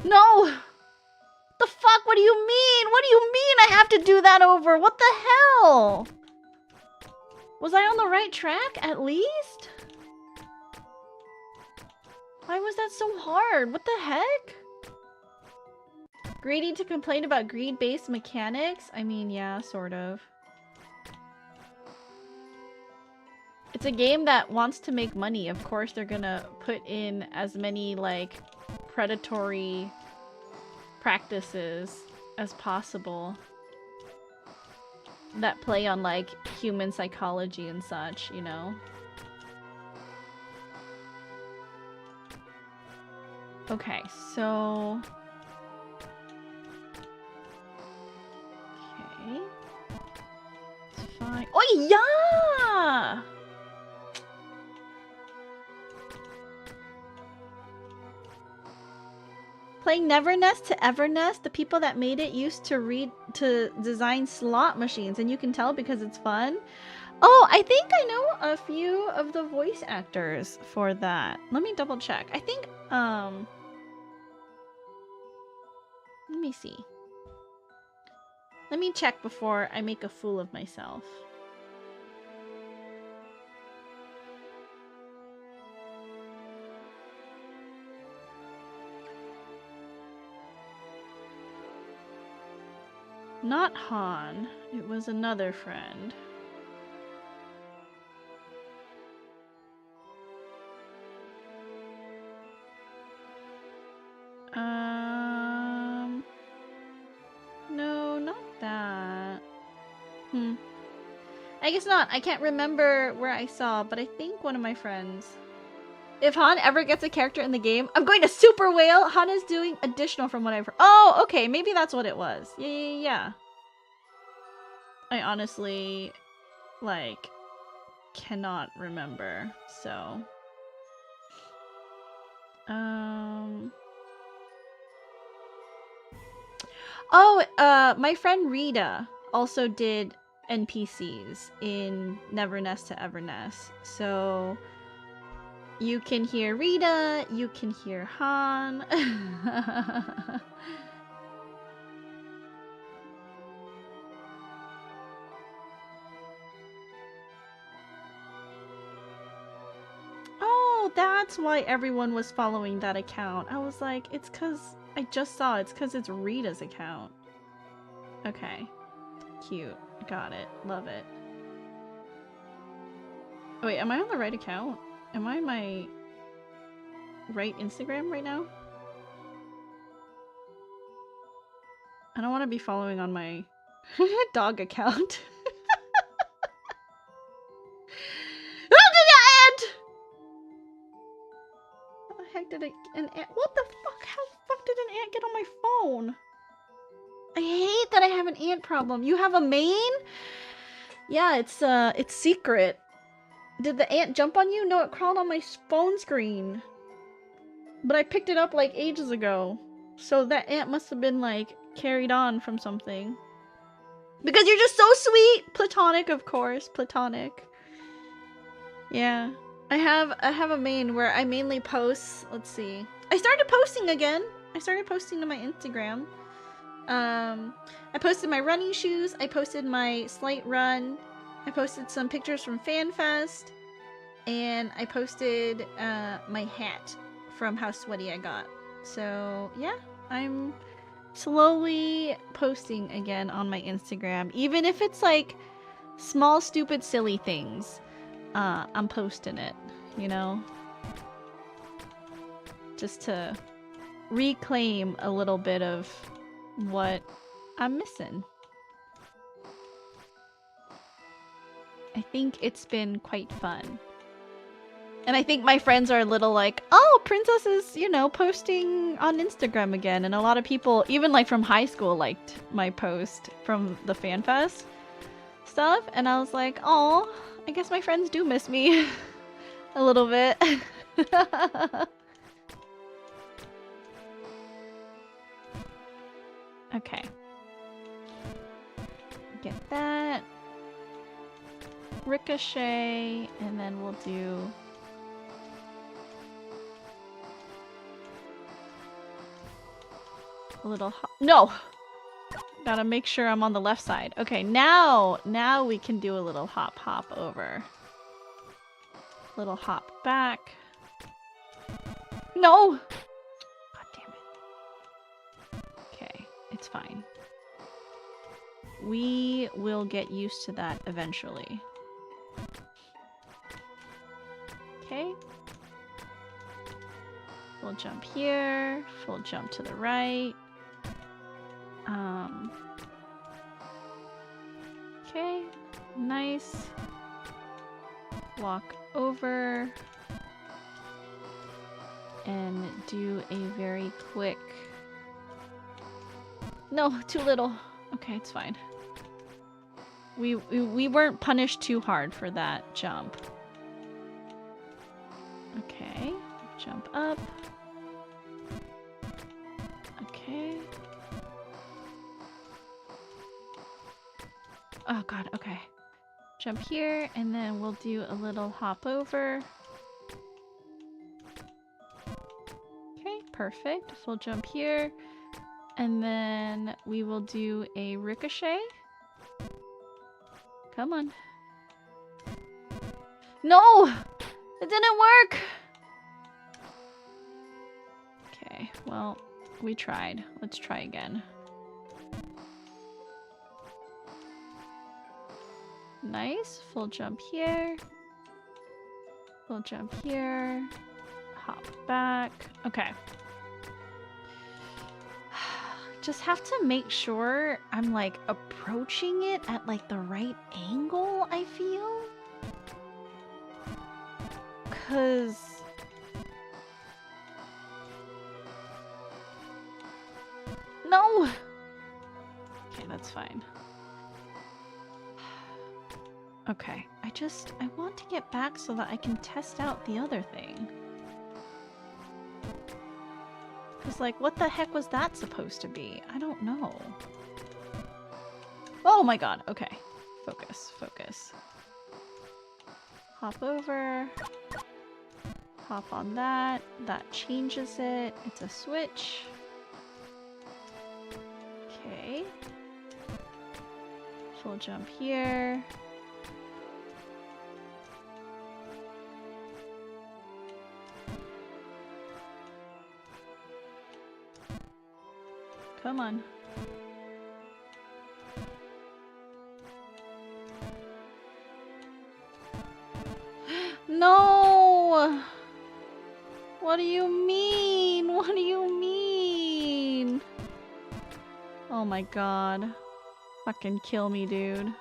No! The fuck? What do you mean? What do you mean I have to do that over? What the hell? Was I on the right track at least? Why was that so hard? What the heck? Greedy to complain about greed-based mechanics? I mean, yeah, sort of. It's a game that wants to make money. Of course, they're gonna put in as many, like, predatory practices as possible that play on, like, human psychology and such, you know? Okay, so... Okay. It's fine. Oh, yeah! Playing Nevernest to Evernest, the people that made it used to design slot machines, and you can tell because it's fun. Oh, I think I know a few of the voice actors for that. Let me double check. I think, let me see. Let me check before I make a fool of myself. Not Han. It was another friend. No, not that. I guess not. I can't remember where I saw, but I think one of my friends. If Han ever gets a character in the game, I'm going to Super Whale. Han is doing additional from what I've heard. Oh, okay. Maybe that's what it was. Yeah. I honestly, like, cannot remember, so. Oh, my friend Rita also did NPCs in Nevernest to Evernest. So you can hear Rita, you can hear Han. Oh, that's why everyone was following that account. I was like, it's because I just saw it's because it's Rita's account. Okay. Cute. Got it. Love it. Oh, wait, am I on the right account? Am I on my right Instagram right now? I don't want to be following on my dog account. How the heck did an ant? What the fuck? How the fuck did an ant get on my phone? I hate that I have an ant problem. You have a main? Yeah, it's secret. Did the ant jump on you? No, it crawled on my phone screen. But I picked it up like ages ago. So that ant must have been like carried on from something. Because you're just so sweet! Platonic, of course. Platonic. Yeah. I have a main where I mainly post, let's see. I started posting again. I started posting to my Instagram. I posted my running shoes. I posted my slight run. I posted some pictures from FanFest. And I posted my hat from how sweaty I got. So yeah, I'm slowly posting again on my Instagram. Even if it's like small, stupid, silly things. I'm posting it, you know? Just to reclaim a little bit of what I'm missing. I think it's been quite fun. And I think my friends are a little like, oh, Princess is, you know, posting on Instagram again. And a lot of people, even like from high school, liked my post from the FanFest stuff. And I was like, oh, I guess my friends do miss me a little bit. Okay. Get that. Ricochet, and then we'll do... a little hop. No! Gotta make sure I'm on the left side. Okay, now we can do a little hop over. Little hop back. No! God damn it. Okay, it's fine. We will get used to that eventually. Okay. Full jump here. Full jump to the right. Okay, nice. Walk over and do a very quick... No, too little. Okay, it's fine. We weren't punished too hard for that jump. Okay, jump up. Okay. Oh god, okay. Jump here, and then we'll do a little hop over. Okay, perfect. Full jump here. And then we will do a ricochet. Come on. No! It didn't work! Okay, well, we tried. Let's try again. Nice. Full jump here. Full jump here. Hop back. Okay. Just have to make sure I'm like approaching it at like the right angle, I feel. 'Cause no. Okay, that's fine. Okay, I want to get back so that I can test out the other thing. Cause like, what the heck was that supposed to be? I don't know. Oh my god, okay. Focus, focus. Hop over. Hop on that. That changes it. It's a switch. Okay. Full jump here. Come on. No! What do you mean? What do you mean? Oh my god. Fucking kill me, dude.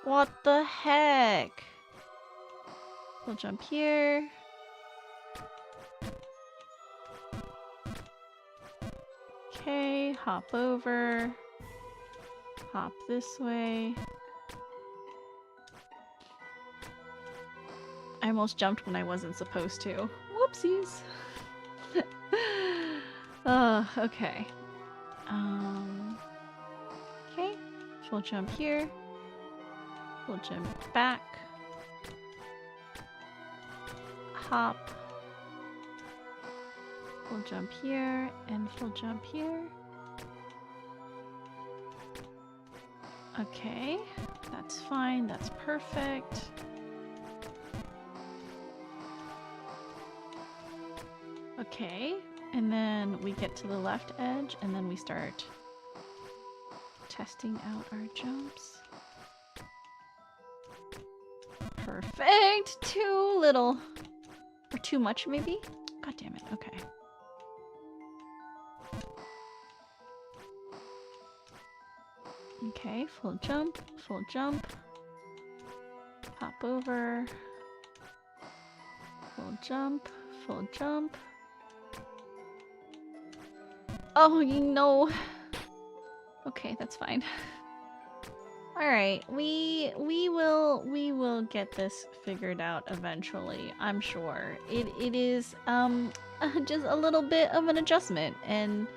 What the heck? We'll jump here. Okay, hop over. Hop this way. I almost jumped when I wasn't supposed to. Whoopsies. Okay. Okay. Full jump here. Full jump back. Hop. Full jump here and full jump here. Okay, that's fine, that's perfect. Okay, and then we get to the left edge and then we start testing out our jumps. Perfect! Too little. Or too much, maybe? God damn it, okay. Okay, full jump, hop over, full jump, full jump. Oh, you know. Okay, that's fine. Alright, we will get this figured out eventually, I'm sure. It is just a little bit of an adjustment, and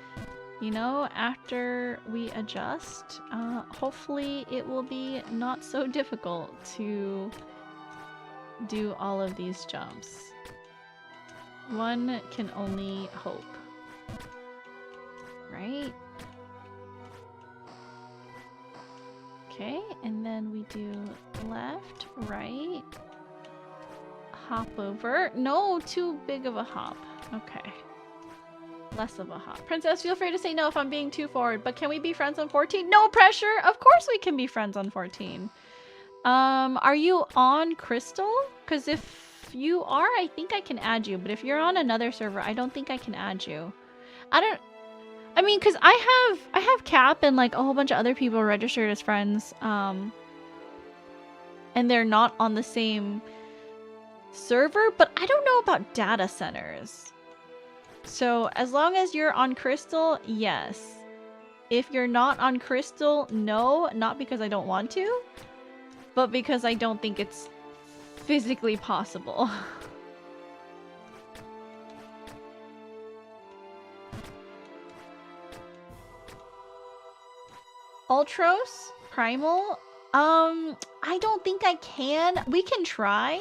you know, after we adjust, hopefully it will be not so difficult to do all of these jumps. One can only hope. Right? Okay, and then we do left, right, hop over. No, too big of a hop. Okay. Less of a hop. Princess, feel free to say no if I'm being too forward, but can we be friends on 14? No pressure! Of course we can be friends on 14. Are you on Crystal? Because if you are, I think I can add you, but if you're on another server, I don't think I can add you. I mean, because I have Cap and like a whole bunch of other people registered as friends, and they're not on the same server, but I don't know about data centers. So as long as you're on Crystal, yes. If you're not on Crystal, no, not because I don't want to, but because I don't think it's physically possible. Ultros? Primal? I don't think I can. We can try.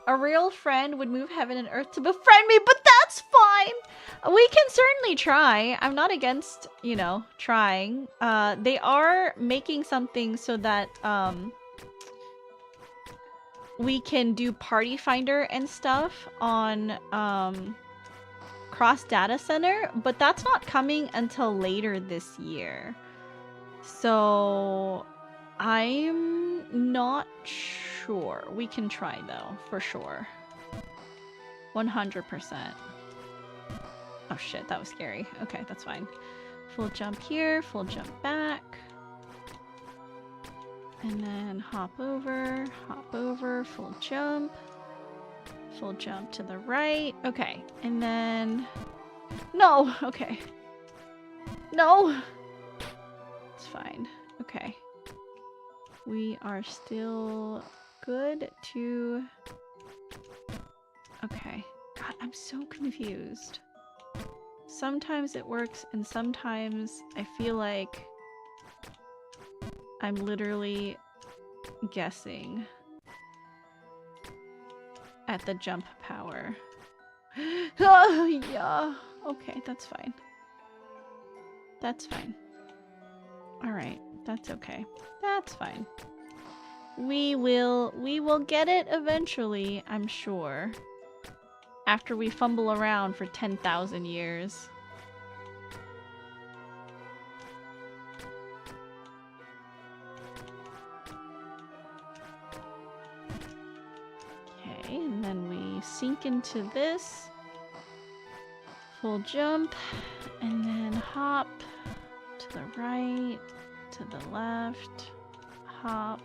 A real friend would move heaven and earth to befriend me, but that's fine! We can certainly try. I'm not against, you know, trying. They are making something so that, we can do Party Finder and stuff on, Cross Data Center, but that's not coming until later this year. So I'm not sure. We can try though, for sure. 100%. Oh shit, that was scary. Okay, that's fine. Full jump here, full jump back. And then hop over, full jump to the right. Okay, and then... No! Okay. No! It's fine. Okay. We are still good to... Okay. God, I'm so confused. Sometimes it works, and sometimes I feel like I'm literally guessing at the jump power. Oh, yeah. Okay, that's fine. That's fine. Alright, that's okay. That's fine. We will get it eventually, I'm sure. After we fumble around for 10,000 years. Okay, and then we sink into this. Full jump, and then hop to the right, to the left, hop.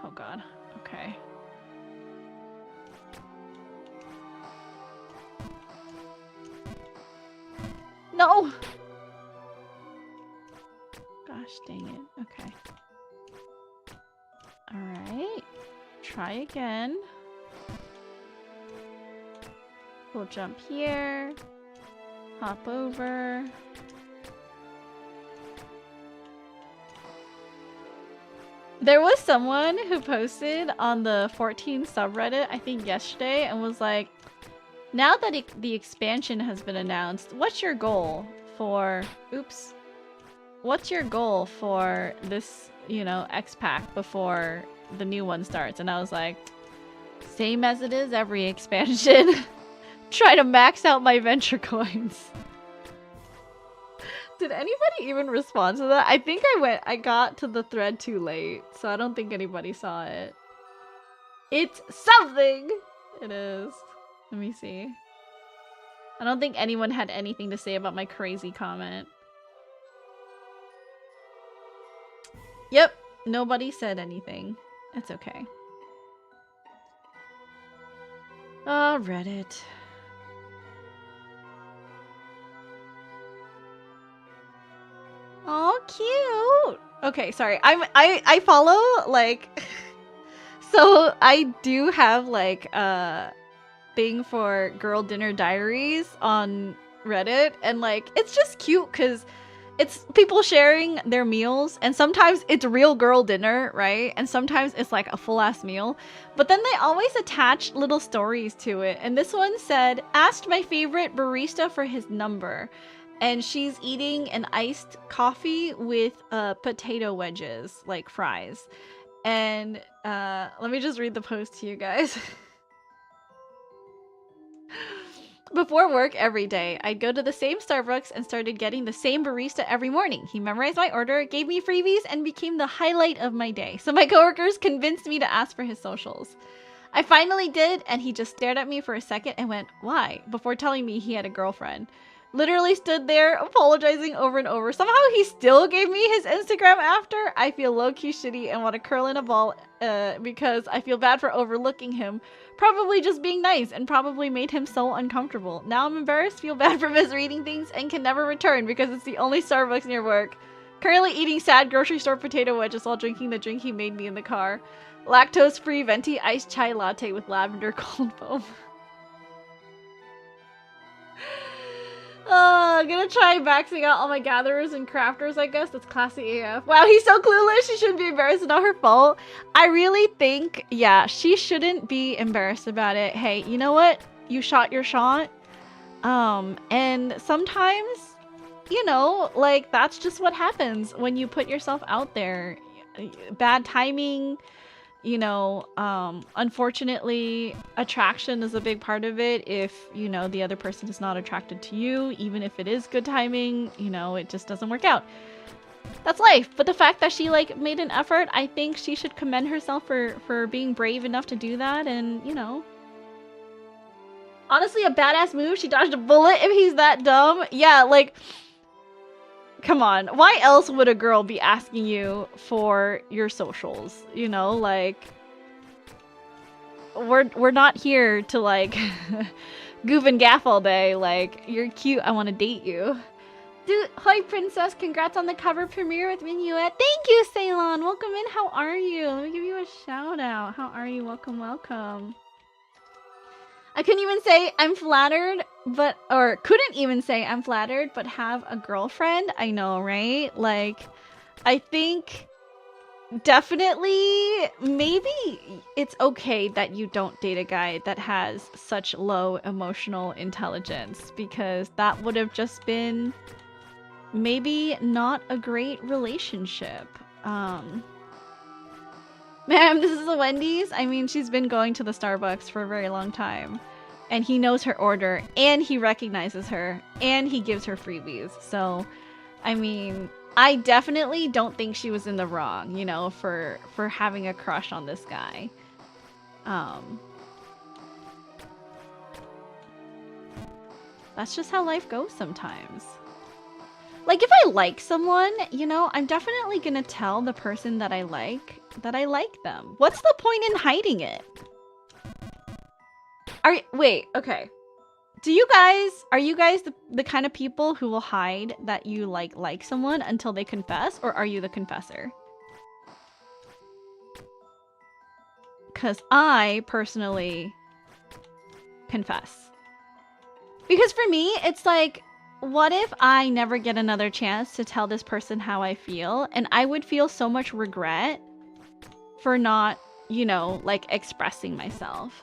Oh god, okay. No! Gosh dang it, okay. Alright, try again. We'll jump here, hop over. There was someone who posted on the 14 subreddit, I think yesterday, and was like, now that the expansion has been announced, what's your goal for... Oops. What's your goal for this, you know, X-Pack before the new one starts? And I was like, same as it is every expansion. Try to max out my venture coins. Did anybody even respond to that? I think I got to the thread too late, so I don't think anybody saw it. It's something! It is. Let me see. I don't think anyone had anything to say about my crazy comment. Yep, nobody said anything. It's okay. Ah, Reddit. cute. Okay, sorry. I follow like so I do have like a thing for girl dinner diaries on Reddit, and like it's just cute because it's people sharing their meals, and sometimes it's real girl dinner, right? And sometimes it's like a full-ass meal. But then they always attach little stories to it. And this one said, asked my favorite barista for his number. And she's eating an iced coffee with potato wedges, like fries. And let me just read the post to you guys. Before work every day, I'd go to the same Starbucks and started getting the same barista every morning. He memorized my order, gave me freebies, and became the highlight of my day. So my coworkers convinced me to ask for his socials. I finally did, and he just stared at me for a second and went, "Why?" before telling me he had a girlfriend. Literally stood there apologizing over and over. Somehow he still gave me his Instagram after. I feel low-key shitty and want to curl in a ball because I feel bad for overlooking him. Probably just being nice, and probably made him so uncomfortable. Now I'm embarrassed, feel bad for misreading things, and can never return because it's the only Starbucks near work. Currently eating sad grocery store potato wedges while drinking the drink he made me in the car. Lactose-free venti iced chai latte with lavender cold foam. I'm gonna try maxing out all my gatherers and crafters, I guess. That's classy AF. Wow, he's so clueless. She shouldn't be embarrassed. It's not her fault. I really think, yeah, she shouldn't be embarrassed about it. Hey, you know what? You shot your shot. And sometimes, you know, like, that's just what happens when you put yourself out there. Bad timing. You know, unfortunately, attraction is a big part of it. If, you know, the other person is not attracted to you, even if it is good timing, you know, it just doesn't work out. That's life. But the fact that she, like, made an effort, I think she should commend herself for being brave enough to do that. And, you know, honestly, a badass move. She dodged a bullet if he's that dumb. Yeah, like, come on. Why else would a girl be asking you for your socials? You know, like, we're not here to, like, goof and gaff all day. Like, you're cute, I want to date you. Dude, hi princess, congrats on the cover premiere with Minuet. Thank you, Ceylon. Welcome in. How are you? Let me give you a shout out. How are you? Welcome, welcome. I couldn't even say I'm flattered, or couldn't even say I'm flattered, but have a girlfriend. I know, right? Like, I think definitely maybe it's okay that you don't date a guy that has such low emotional intelligence, because that would have just been maybe not a great relationship. Ma'am, this is a Wendy's? I mean, she's been going to the Starbucks for a very long time. And he knows her order, and he recognizes her, and he gives her freebies. So, I mean, I definitely don't think she was in the wrong, you know, for having a crush on this guy. That's just how life goes sometimes. Like, if I like someone, you know, I'm definitely gonna tell the person that I like them. What's the point in hiding it? Wait, okay. Are you guys the kind of people who will hide that you like someone until they confess, or are you the confessor? Because I personally confess. Because for me, it's like, what if I never get another chance to tell this person how I feel? And I would feel so much regret for not, you know, like, expressing myself.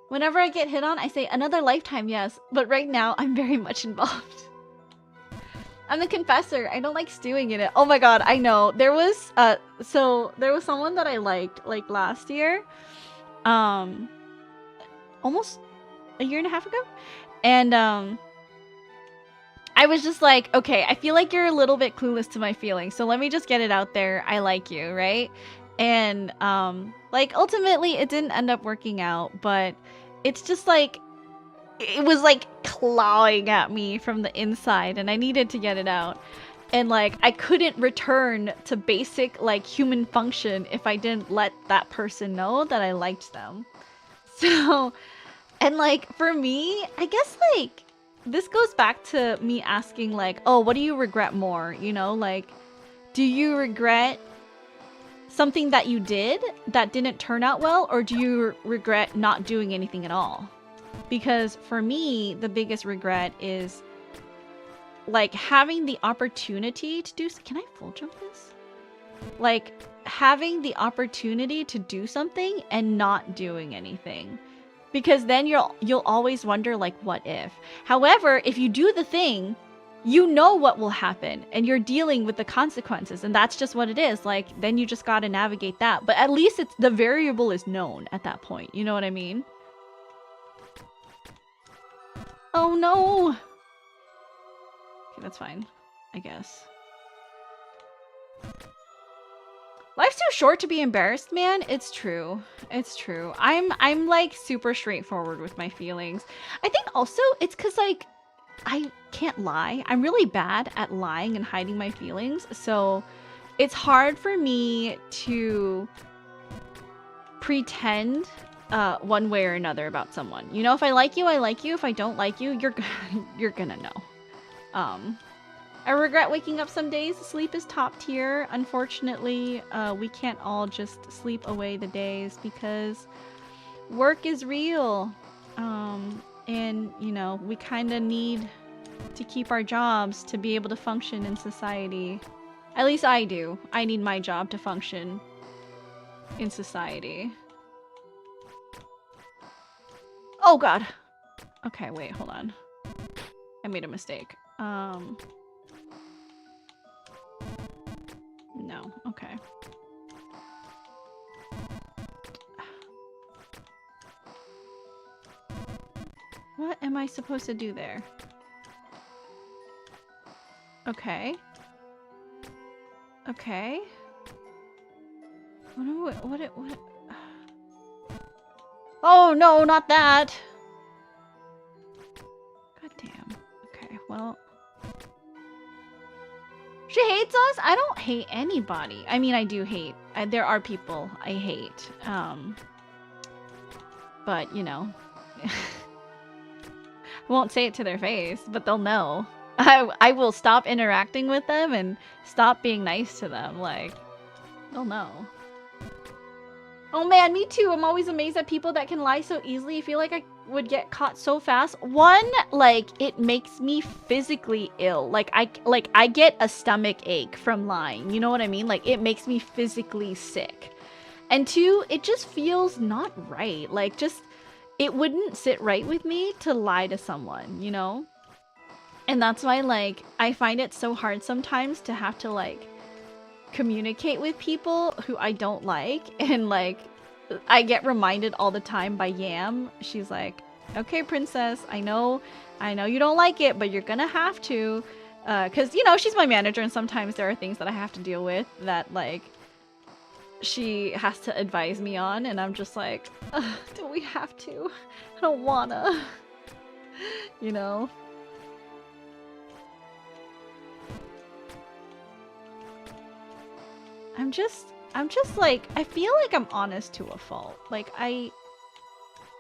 Whenever I get hit on, I say, another lifetime, yes. But right now, I'm very much involved. I'm the confessor. I don't like stewing in it. Oh my god, I know. There was, so there was someone that I liked, like, last year. Almost a year and a half ago. And, I was just like, okay, I feel like you're a little bit clueless to my feelings, so let me just get it out there. I like you, right? And, like, ultimately, it didn't end up working out, but it's just like, it was like clawing at me from the inside, and I needed to get it out. And, like, I couldn't return to basic, like, human function if I didn't let that person know that I liked them. So, and, like, for me, I guess, like, this goes back to me asking, like, oh, what do you regret more? You know, like, do you regret something that you did that didn't turn out well, or do you regret not doing anything at all? Because for me, the biggest regret is like having the opportunity to do. Can I full jump this? Like having the opportunity to do something and not doing anything. Because then you'll always wonder, like, what if? However, if you do the thing, you know what will happen and you're dealing with the consequences, and that's just what it is. Like, then you just got to navigate that. But at least it's the variable is known at that point. You know what I mean? Oh no. Okay, that's fine, I guess. Life's too short to be embarrassed, man. It's true. It's true. I'm like super straightforward with my feelings. I think also it's because like I can't lie. I'm really bad at lying and hiding my feelings. So it's hard for me to pretend one way or another about someone. You know, if I like you, I like you. If I don't like you, you're gonna know. I regret waking up some days. Sleep is top tier. Unfortunately, we can't all just sleep away the days because work is real. And, you know, we kind of need to keep our jobs to be able to function in society. At least I do. I need my job to function in society. Oh, God. Okay, wait, hold on. I made a mistake. No, okay. What am I supposed to do there? Okay. Okay. What? Oh, no, not that! God damn. Okay, well... She hates us? I don't hate anybody. I mean, I do hate. There are people I hate. But, you know. I won't say it to their face, but they'll know. I will stop interacting with them and stop being nice to them. Like, they'll know. Oh man, me too. I'm always amazed at people that can lie so easily. I feel like I would get caught so fast. One, like, it makes me physically ill. Like I get a stomach ache from lying. You know what I mean? Like, it makes me physically sick. And two, it just feels not right. Like, just, it wouldn't sit right with me to lie to someone, you know? And that's why, like, I find it so hard sometimes to have to, like, communicate with people who I don't like. And, like, I get reminded all the time by Yam. She's like, okay, princess, I know you don't like it, but you're gonna have to. Because, you know, she's my manager, and sometimes there are things that I have to deal with that, like, she has to advise me on, and I'm just like, do we have to? I don't wanna. You know? I'm just like, I feel like I'm honest to a fault. Like, I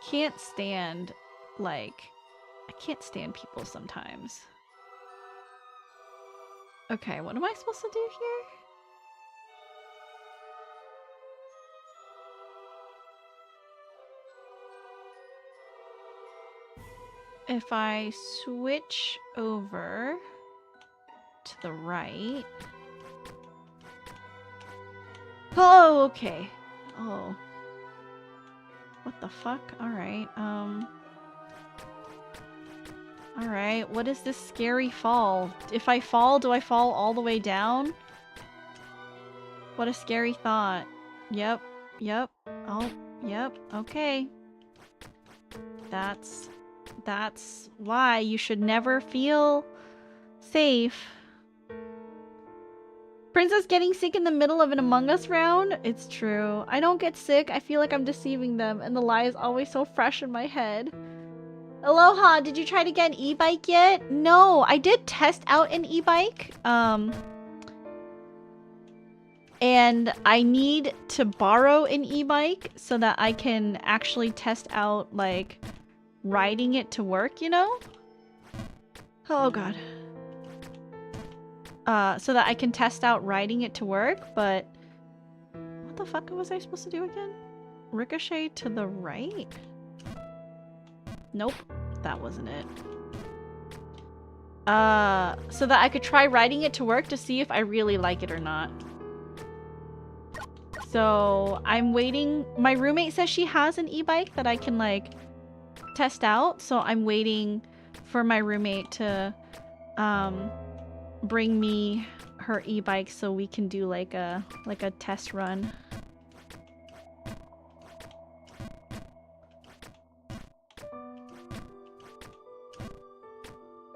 can't stand, like, I can't stand people sometimes. Okay, what am I supposed to do here? If I switch over to the right... Oh, okay. Oh. What the fuck? Alright, Alright, what is this scary fall? If I fall, do I fall all the way down? What a scary thought. Yep. Oh, yep, okay. That's why you should never feel safe. Princess getting sick in the middle of an Among Us round? It's true. I don't get sick. I feel like I'm deceiving them, and the lie is always so fresh in my head. Aloha, did you try to get an e-bike yet? No, I did test out an e-bike. And I need to borrow an e-bike so that I can actually test out, like, riding it to work, you know? Oh god. So that I can test out riding it to work, but what the fuck was I supposed to do again? Ricochet to the right? Nope, that wasn't it. So that I could try riding it to work to see if I really like it or not. So I'm waiting. My roommate says she has an e-bike that I can like test out. So I'm waiting for my roommate to bring me her e-bike so we can do like a test run.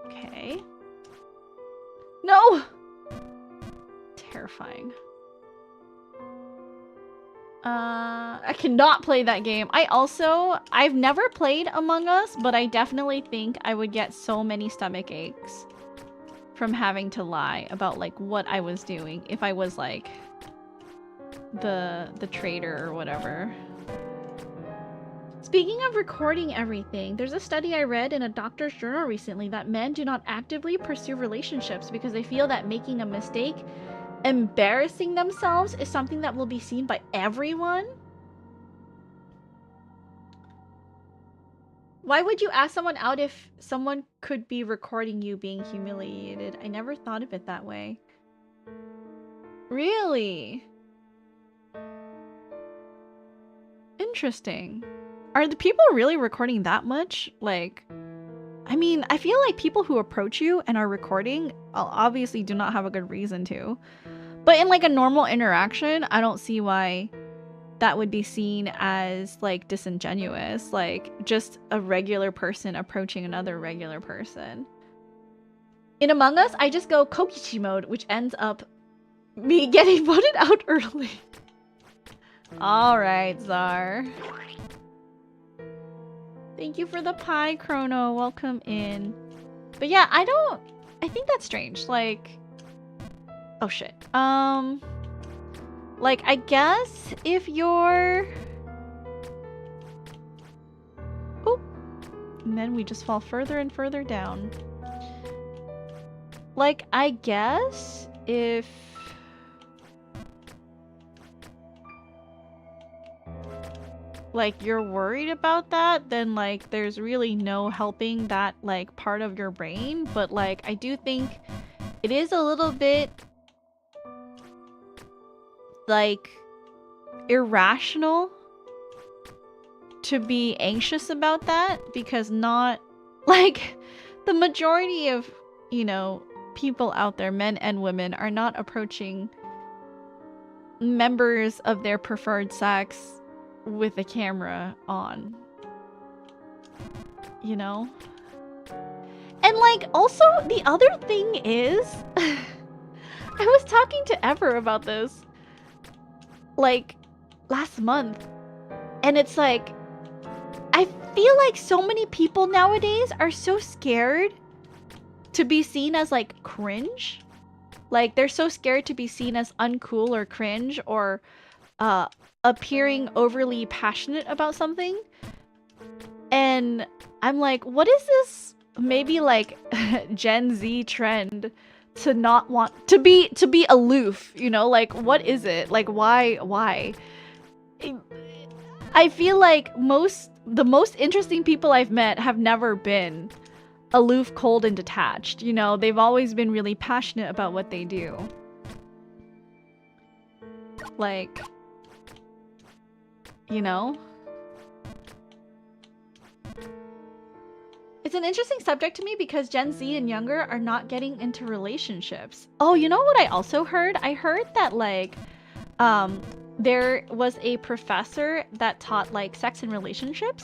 Okay. No! Terrifying. I cannot play that game. I've never played Among Us, but I definitely think I would get so many stomach aches from having to lie about like what I was doing if I was like the traitor or whatever. Speaking of recording everything, there's a study I read in a doctor's journal recently that men do not actively pursue relationships because they feel that making a mistake, embarrassing themselves, is something that will be seen by everyone. Why would you ask someone out if someone could be recording you being humiliated? I never thought of it that way. Really? Interesting. Are the people really recording that much? Like, I mean, I feel like people who approach you and are recording obviously do not have a good reason to. But in like a normal interaction, I don't see why that would be seen as like disingenuous, like just a regular person approaching another regular person. In Among Us, I just go Kokichi mode, which ends up me getting voted out early. Alright, Czar. Thank you for the pie, Chrono. Welcome in. But yeah, I think that's strange. Like, oh shit. Like, I guess if you're... Oop. And then we just fall further and further down. Like, I guess if... like, you're worried about that, then, like, there's really no helping that, like, part of your brain. But, like, I do think it is a little bit... like, irrational to be anxious about that, because not, like, the majority of, you know, people out there, men and women, are not approaching members of their preferred sex with a camera on, you know? And, like, also, the other thing is, I was talking to Ever about this, like, last month, and it's like, I feel like so many people nowadays are so scared to be seen as, like, cringe. Like, they're so scared to be seen as uncool or cringe or appearing overly passionate about something. And I'm like, what is this maybe like Gen Z trend to not want to be aloof, you know? Like, what is it? Like, why? I feel like the most interesting people I've met have never been aloof, cold, and detached, you know? They've always been really passionate about what they do. Like, you know? It's an interesting subject to me because Gen Z and younger are not getting into relationships. Oh, you know what I also heard? I heard that, like, there was a professor that taught, like, sex and relationships,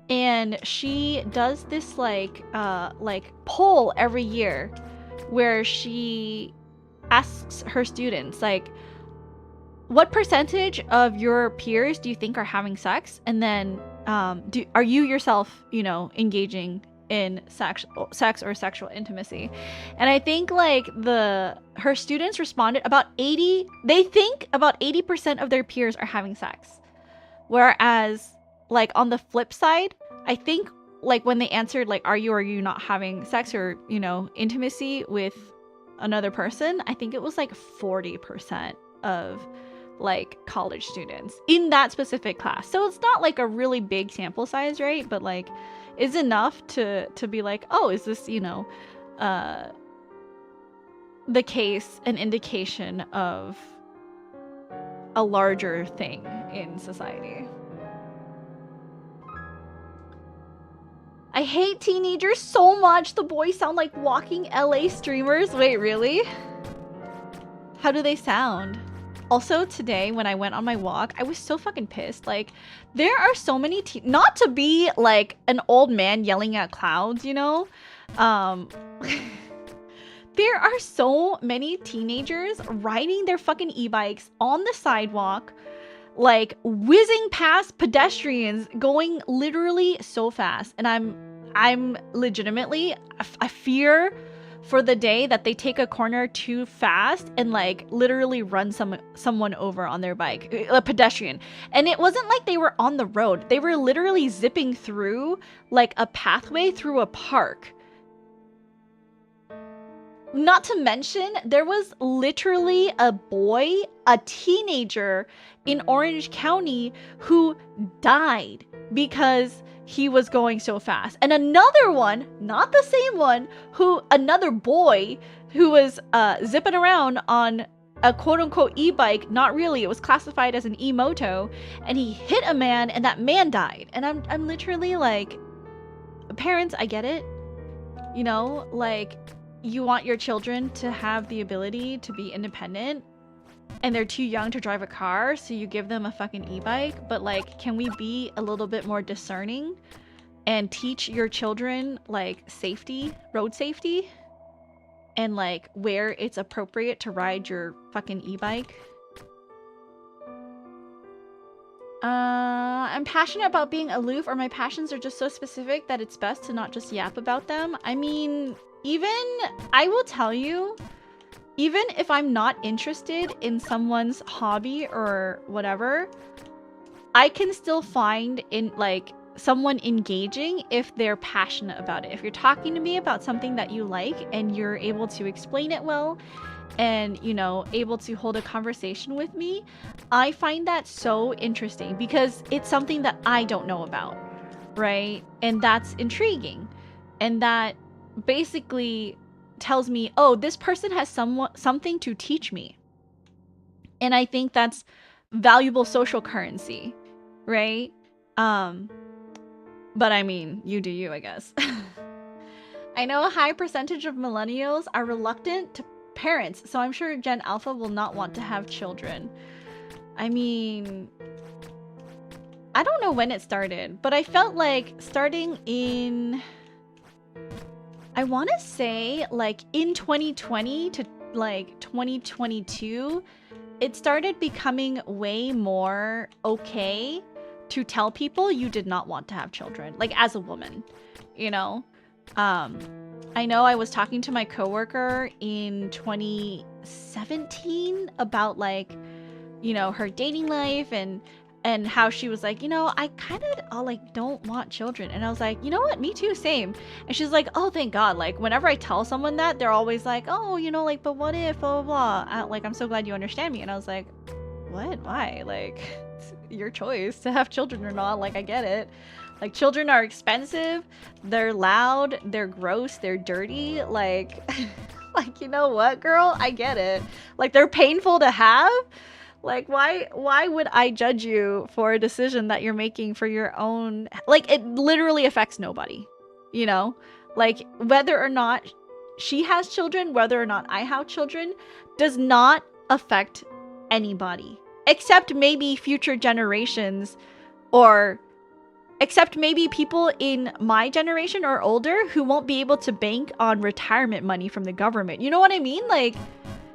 and she does this, like poll every year where she asks her students, like, what percentage of your peers do you think are having sex? And then, are you yourself, you know, engaging in sex or sexual intimacy? And I think, like, her students responded they think about 80% of their peers are having sex. Whereas, like, on the flip side, I think like when they answered like, are you or are you not having sex or, you know, intimacy with another person, I think it was like 40% of like college students in that specific class. So it's not like a really big sample size, right? But like is enough to be like, oh, is this, you know, the case, an indication of a larger thing in society. I hate teenagers so much. The boys sound like walking LA streamers. Wait, really? How do they sound? Also, today when I went on my walk, I was so fucking pissed. Like, there are so many not to be like an old man yelling at clouds, you know? There are so many teenagers riding their fucking e-bikes on the sidewalk, like whizzing past pedestrians, going literally so fast. And I'm legitimately, I fear for the day that they take a corner too fast and like literally run someone over on their bike, a pedestrian. And it wasn't like they were on the road. They were literally zipping through like a pathway through a park. Not to mention, there was literally a boy, a teenager in Orange County who died because he was going so fast. And another one, not the same one, another boy who was zipping around on a quote-unquote e-bike. Not really, it was classified as an e-moto, and he hit a man and that man died. And I'm literally like, parents, I get it. You know, like, you want your children to have the ability to be independent, and they're too young to drive a car, so you give them a fucking e-bike. But like, can we be a little bit more discerning and teach your children like safety, road safety, and like where it's appropriate to ride your fucking e-bike? I'm passionate about being aloof, or my passions are just so specific that it's best to not just yap about them. I mean, I will tell you, even if I'm not interested in someone's hobby or whatever, I can still find in like someone engaging if they're passionate about it. If you're talking to me about something that you like and you're able to explain it well and, you know, able to hold a conversation with me, I find that so interesting because it's something that I don't know about, right? And that's intriguing. And that basically tells me, oh, this person has something to teach me. And I think that's valuable social currency, right? But I mean, you do you, I guess. I know a high percentage of millennials are reluctant to parents, so I'm sure Gen Alpha will not want to have children. I mean, I don't know when it started, but I felt like starting in, I want to say like in 2020 to like 2022, it started becoming way more okay to tell people you did not want to have children, like as a woman, you know? I know I was talking to my coworker in 2017 about like, you know, her dating life and how she was like, you know, I kind of like don't want children. And I was like, you know what? Me too, same. And she's like, oh, thank God. Like whenever I tell someone that, they're always like, oh, you know, like, but what if, blah, blah, blah. Like, I'm so glad you understand me. And I was like, what? Why? Like, it's your choice to have children or not. Like, I get it. Like, children are expensive. They're loud. They're gross. They're dirty. Like, like, you know what, girl? I get it. Like, they're painful to have. Like, why would I judge you for a decision that you're making for your own? Like, it literally affects nobody, you know? Like, whether or not she has children, whether or not I have children, does not affect anybody. Except maybe future generations, or except maybe people in my generation or older who won't be able to bank on retirement money from the government. You know what I mean? Like,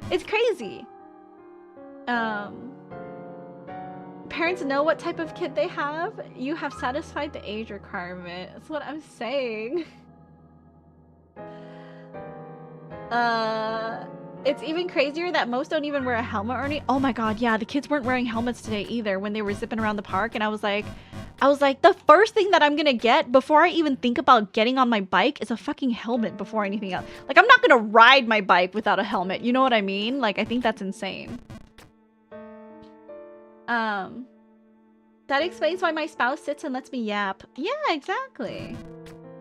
it's crazy. Parents know what type of kid they have. You have satisfied the age requirement. That's what I'm saying. It's even crazier that most don't even wear a helmet or anything. Oh my God, yeah, the kids weren't wearing helmets today either when they were zipping around the park, and I was like, I was like, the first thing that I'm gonna get before I even think about getting on my bike is a fucking helmet before anything else. Like, I'm not gonna ride my bike without a helmet. You know what I mean? Like, I think that's insane. That explains why my spouse sits and lets me yap. Yeah, exactly.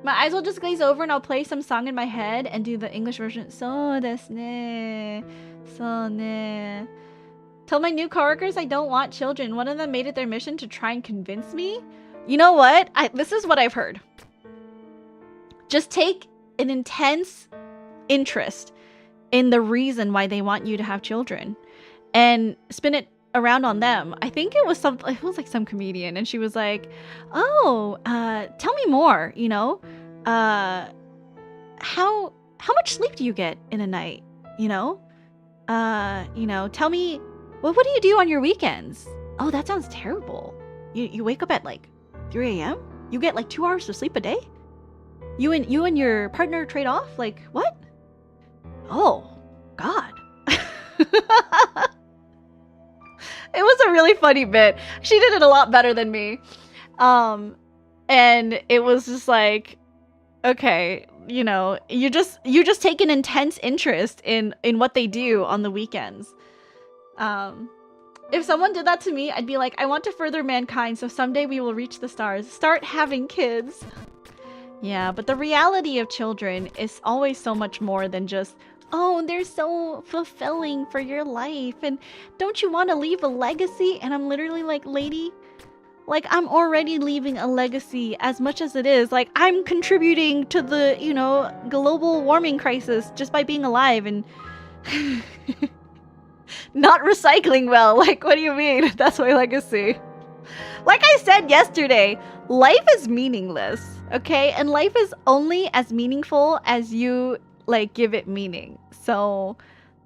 My eyes will just glaze over and I'll play some song in my head and do the English version. So desu ne. So ne. Tell my new coworkers I don't want children. One of them made it their mission to try and convince me. You know what? This is what I've heard. Just take an intense interest in the reason why they want you to have children and spin it around on them. I think it was like some comedian, and she was like, "Oh, tell me more. You know, how much sleep do you get in a night? You know, tell me." Well, what do you do on your weekends? Oh, that sounds terrible. You wake up at like 3 a.m.? You get like 2 hours of sleep a day? You and your partner trade off? Like, what? Oh, God. It was a really funny bit. She did it a lot better than me. And it was just like, okay, you know, you just take an intense interest in what they do on the weekends. If someone did that to me, I'd be like, I want to further mankind, so someday we will reach the stars. Start having kids. Yeah, but the reality of children is always so much more than just, oh, they're so fulfilling for your life, and don't you want to leave a legacy? And I'm literally like, lady, like, I'm already leaving a legacy as much as it is. Like, I'm contributing to the, you know, global warming crisis just by being alive and not recycling well. Like, what do you mean? That's my legacy. Like I said yesterday, life is meaningless, okay? And life is only as meaningful as you, like, give it meaning. So,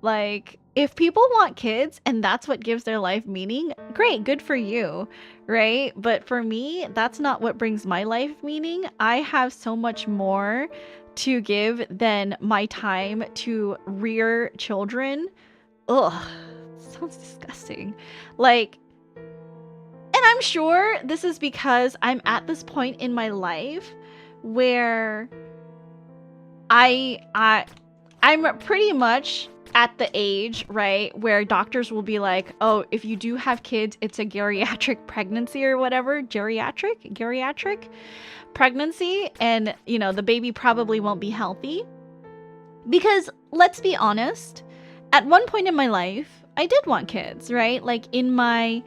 like, if people want kids and that's what gives their life meaning, great, good for you, right? But for me, that's not what brings my life meaning. I have so much more to give than my time to rear children. Ugh, sounds disgusting. Like, and I'm sure this is because I'm at this point in my life where I'm pretty much at the age, right, where doctors will be like, oh, if you do have kids, it's a geriatric pregnancy or whatever, geriatric pregnancy, and, you know, the baby probably won't be healthy. Because, let's be honest, at one point in my life, I did want kids, right? Like, in my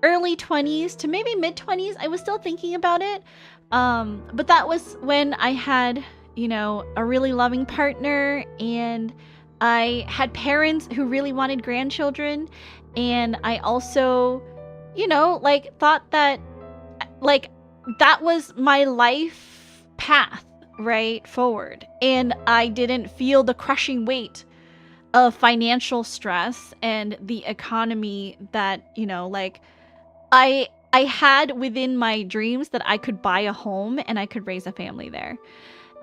early 20s to maybe mid-20s, I was still thinking about it. But that was when I had, you know, a really loving partner, and I had parents who really wanted grandchildren, and I also, you know, like, thought that, like, that was my life path, right, forward. And I didn't feel the crushing weight of financial stress and the economy that, you know, like, I had within my dreams that I could buy a home and I could raise a family there.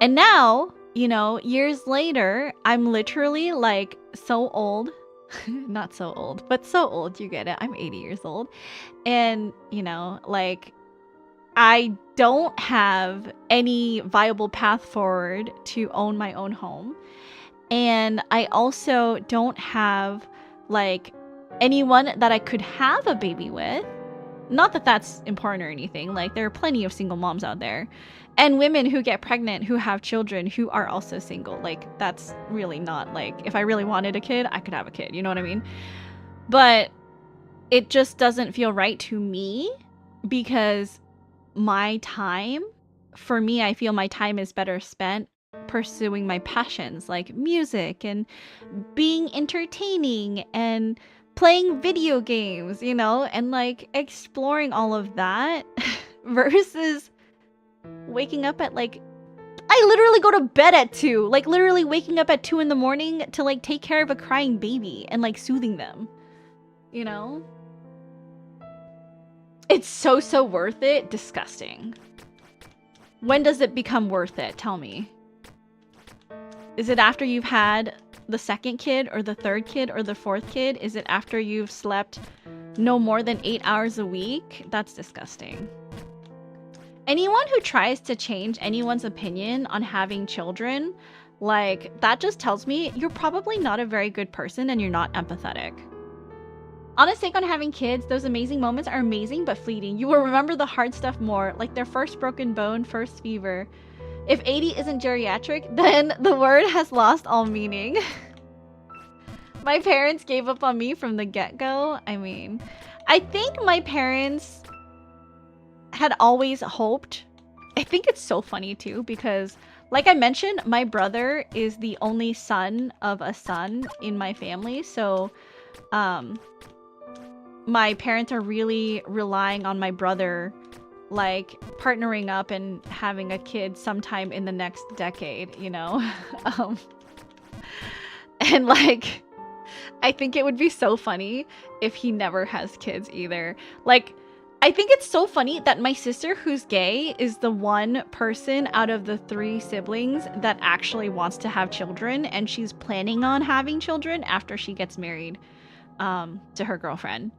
And now, you know, years later, I'm literally, like, so old. Not so old, but so old, you get it. I'm 80 years old. And, you know, like, I don't have any viable path forward to own my own home. And I also don't have, like, anyone that I could have a baby with. Not that that's important or anything. Like, there are plenty of single moms out there. And women who get pregnant, who have children, who are also single. Like, that's really not, like, if I really wanted a kid, I could have a kid. You know what I mean? But it just doesn't feel right to me because my time, for me, I feel my time is better spent pursuing my passions, like music and being entertaining and playing video games, you know, and, like, exploring all of that versus waking up at, like, I literally go to bed at 2, like, literally waking up at 2 in the morning to, like, take care of a crying baby and, like, soothing them, you know? It's so worth it. Disgusting. When does it become worth it? Tell me. Is it after you've had the second kid or the third kid or the fourth kid? Is it after you've slept no more than 8 hours a week? That's disgusting. anyone who tries to change anyone's opinion on having children, like, that just tells me you're probably not a very good person and you're not empathetic. Honest take on having kids, those amazing moments are amazing but fleeting. You will remember the hard stuff more, like their first broken bone, first fever. If 80 isn't geriatric, then the word has lost all meaning. My parents gave up on me from the get-go. I mean, I think my parents had always hoped. I think it's so funny too because, like I mentioned, my brother is the only son of a son in my family. So, my parents are really relying on my brother, like, partnering up and having a kid sometime in the next decade, you know? And, like, I think it would be so funny if he never has kids either. Like, I think it's so funny that my sister, who's gay, is the one person out of the 3 siblings that actually wants to have children, and she's planning on having children after she gets married to her girlfriend.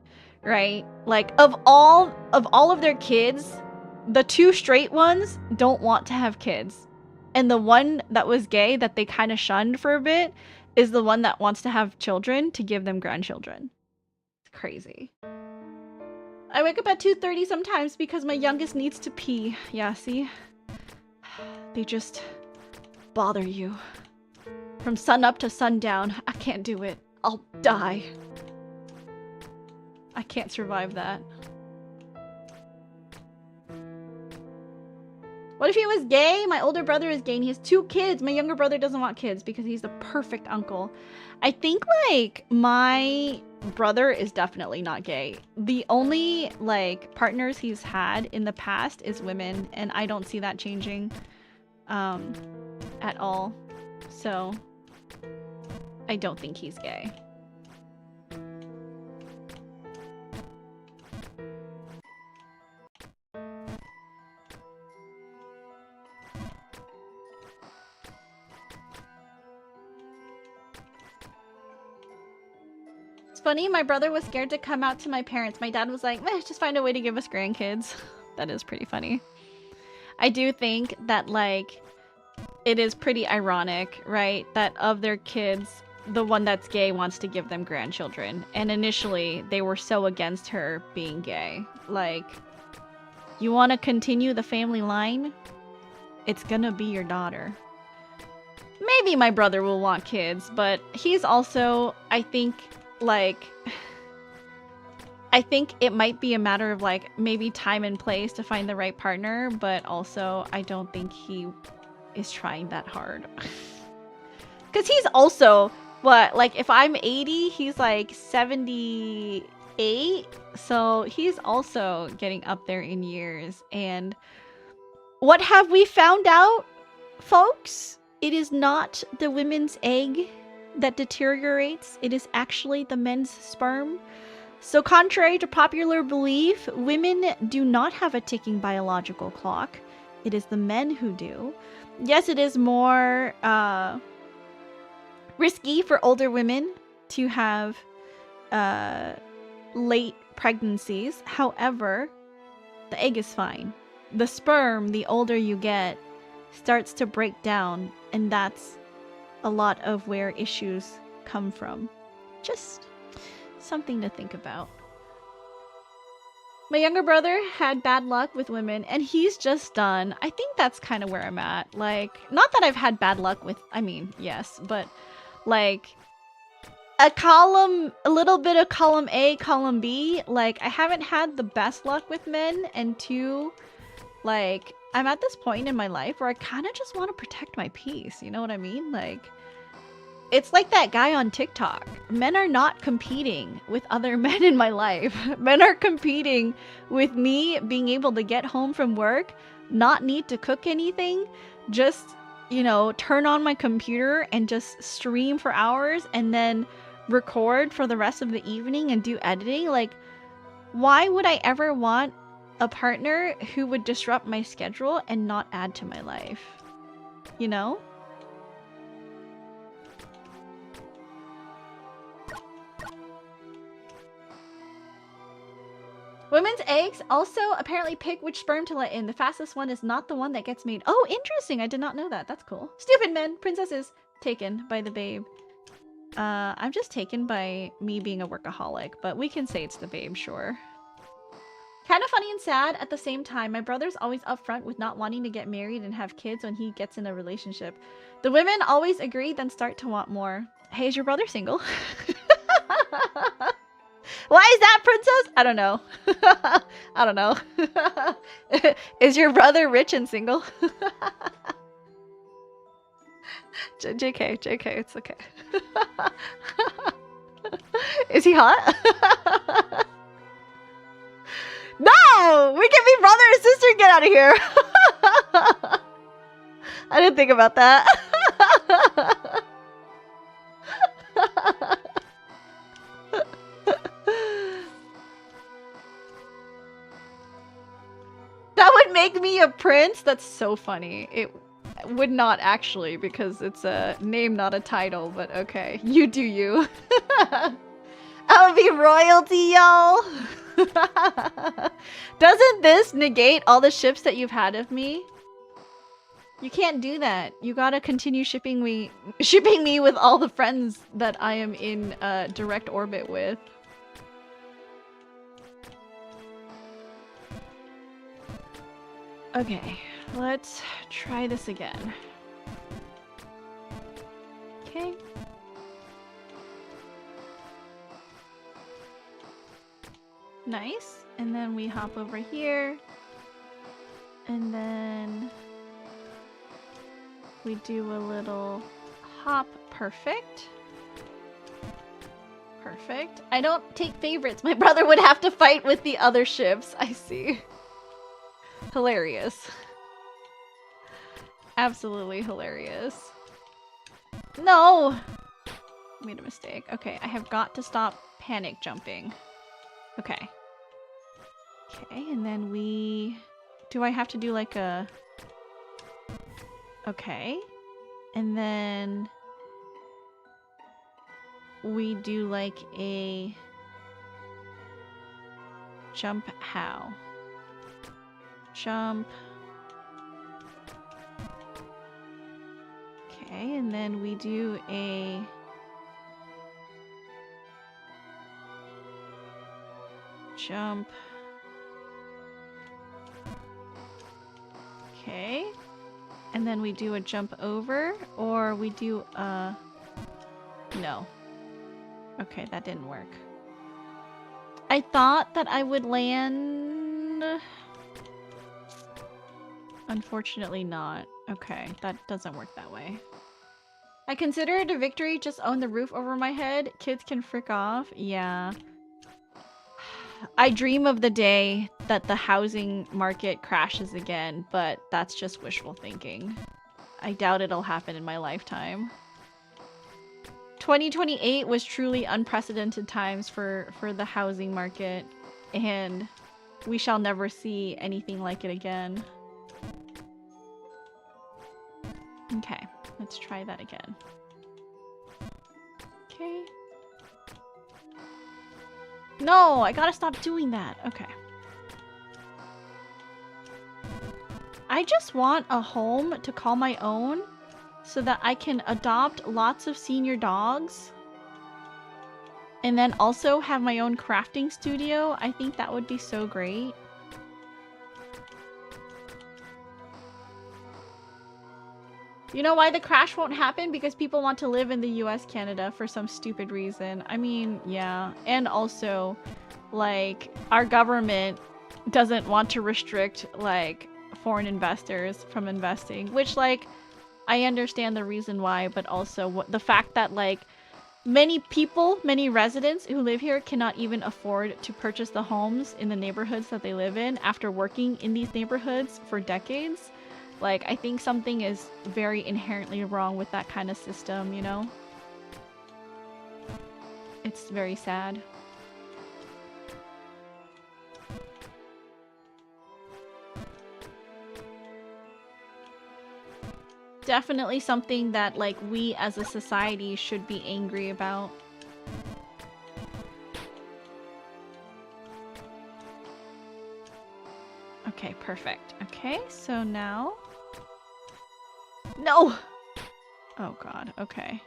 Right? Like, of all of their kids, the 2 straight ones don't want to have kids. And the one that was gay that they kind of shunned for a bit is the one that wants to have children to give them grandchildren. It's crazy. I wake up at 2:30 sometimes because my youngest needs to pee. Yeah, see? They just bother you. From sun up to sundown. I can't do it. I'll die. I can't survive that. What if he was gay? My older brother is gay and he has 2 kids. My younger brother doesn't want kids because he's the perfect uncle. I think, like, my brother is definitely not gay. The only, like, partners he's had in the past is women, and I don't see that changing at all. So, I don't think he's gay. Funny, my brother was scared to come out to my parents. My dad was like, just find a way to give us grandkids. That is pretty funny. I do think that, like, it is pretty ironic, right? That of their kids, the one that's gay wants to give them grandchildren. And initially, they were so against her being gay. Like, you want to continue the family line? It's gonna be your daughter. Maybe my brother will want kids, but he's also, I think, like, I think it might be a matter of, like, maybe time and place to find the right partner, but also I don't think he is trying that hard. Because he's also, what, like, if I'm 80, he's like 78, so he's also getting up there in years. And what have we found out, folks? It is not the women's egg that deteriorates, it is actually the men's sperm. So contrary to popular belief, women do not have a ticking biological clock. It is the men who do. Yes, it is more risky for older women to have late pregnancies. However, the egg is fine. The sperm, the older you get, starts to break down, and that's a lot of where issues come from. Just something to think about. My younger brother had bad luck with women, and he's just done. I think that's kind of where I'm at. Like, not that I've had bad luck with, I mean, yes, but like a little bit of column A, column B. Like, I haven't had the best luck with men, and 2, like, I'm at this point in my life where I kind of just want to protect my peace. You know what I mean? Like, it's like that guy on TikTok. Men are not competing with other men in my life. Men are competing with me being able to get home from work, not need to cook anything, just, you know, turn on my computer and just stream for hours and then record for the rest of the evening and do editing. Like, why would I ever want a partner who would disrupt my schedule and not add to my life? You know? Women's eggs also apparently pick which sperm to let in. The fastest one is not the one that gets made. Oh, interesting. I did not know that. That's cool. Stupid men. Princess is taken by the babe. I'm just taken by me being a workaholic, but we can say it's the babe, sure. Kind of funny and sad at the same time. My brother's always upfront with not wanting to get married and have kids when he gets in a relationship. The women always agree, then start to want more. Hey, is your brother single? Why is that, princess? I don't know. I don't know. Is your brother rich and single? JK, it's okay. Is he hot? No! We can be brother and sister and get out of here! I didn't think about that. That would make me a prince? That's so funny. It would not actually, because it's a name, not a title, but okay. You do you. I'll be royalty, y'all! Doesn't this negate all the ships that you've had of me? You can't do that. You gotta continue shipping me with all the friends that I am in direct orbit with. Okay, let's try this again. Okay. Nice. And then we hop over here. And then we do a little hop. Perfect. Perfect. I don't take favorites. My brother would have to fight with the other ships. I see. Hilarious. Absolutely hilarious. No! Made a mistake. Okay, I have got to stop panic jumping. Okay. Okay, and then we... Do I have to do like a... Okay. And then... we do like a... Jump how? Jump. Okay, and then we do a... Jump. Okay. And then we do a jump over, or we do a... No. Okay, that didn't work. I thought that I would land... Unfortunately not. Okay, that doesn't work that way. I consider it a victory, just own the roof over my head. Kids can frick off. Yeah. I dream of the day that the housing market crashes again, but that's just wishful thinking. I doubt it'll happen in my lifetime. 2028 was truly unprecedented times for the housing market, and we shall never see anything like it again. Okay, let's try that again. Okay. No, I gotta stop doing that. Okay. I just want a home to call my own so that I can adopt lots of senior dogs and then also have my own crafting studio. I think that would be so great. You know why the crash won't happen? Because people want to live in the US, Canada for some stupid reason. I mean, yeah. And also, like, our government doesn't want to restrict, like, foreign investors from investing. Which, like, I understand the reason why, but also the fact that, like, many people, many residents who live here cannot even afford to purchase the homes in the neighborhoods that they live in after working in these neighborhoods for decades. Like, I think something is very inherently wrong with that kind of system, you know? It's very sad. Definitely something that, like, we as a society should be angry about. Okay, perfect. Okay, so now... No! Oh god, okay.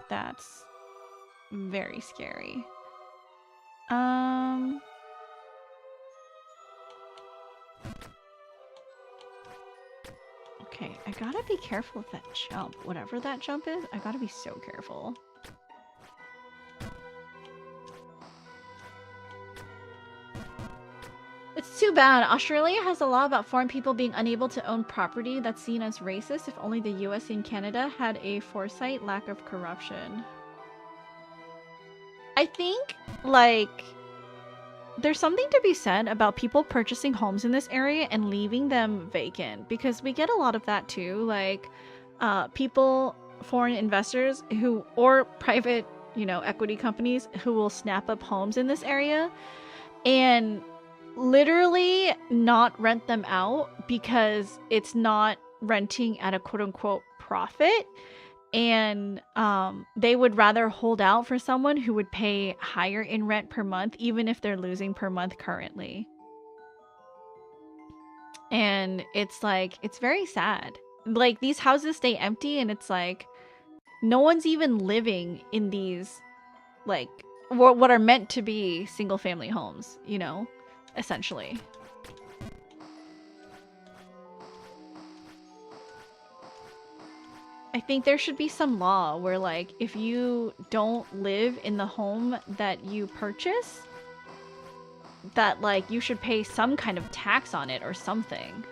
That's very scary. Okay, I gotta be careful with that jump. Whatever that jump is, I gotta be so careful. It's too bad. Australia has a law about foreign people being unable to own property that's seen as racist if only the US and Canada had a foresight, lack of corruption. I think, like, there's something to be said about people purchasing homes in this area and leaving them vacant, because we get a lot of that too. Like, people, foreign investors who, or private, you know, equity companies who will snap up homes in this area and literally not rent them out because it's not renting at a quote-unquote profit, and they would rather hold out for someone who would pay higher in rent per month even if they're losing per month currently. And it's like, it's very sad. Like, these houses stay empty and it's like no one's even living in these, like, what are meant to be single family homes, you know, essentially. I think there should be some law where, like, if you don't live in the home that you purchase, that, like, you should pay some kind of tax on it or something.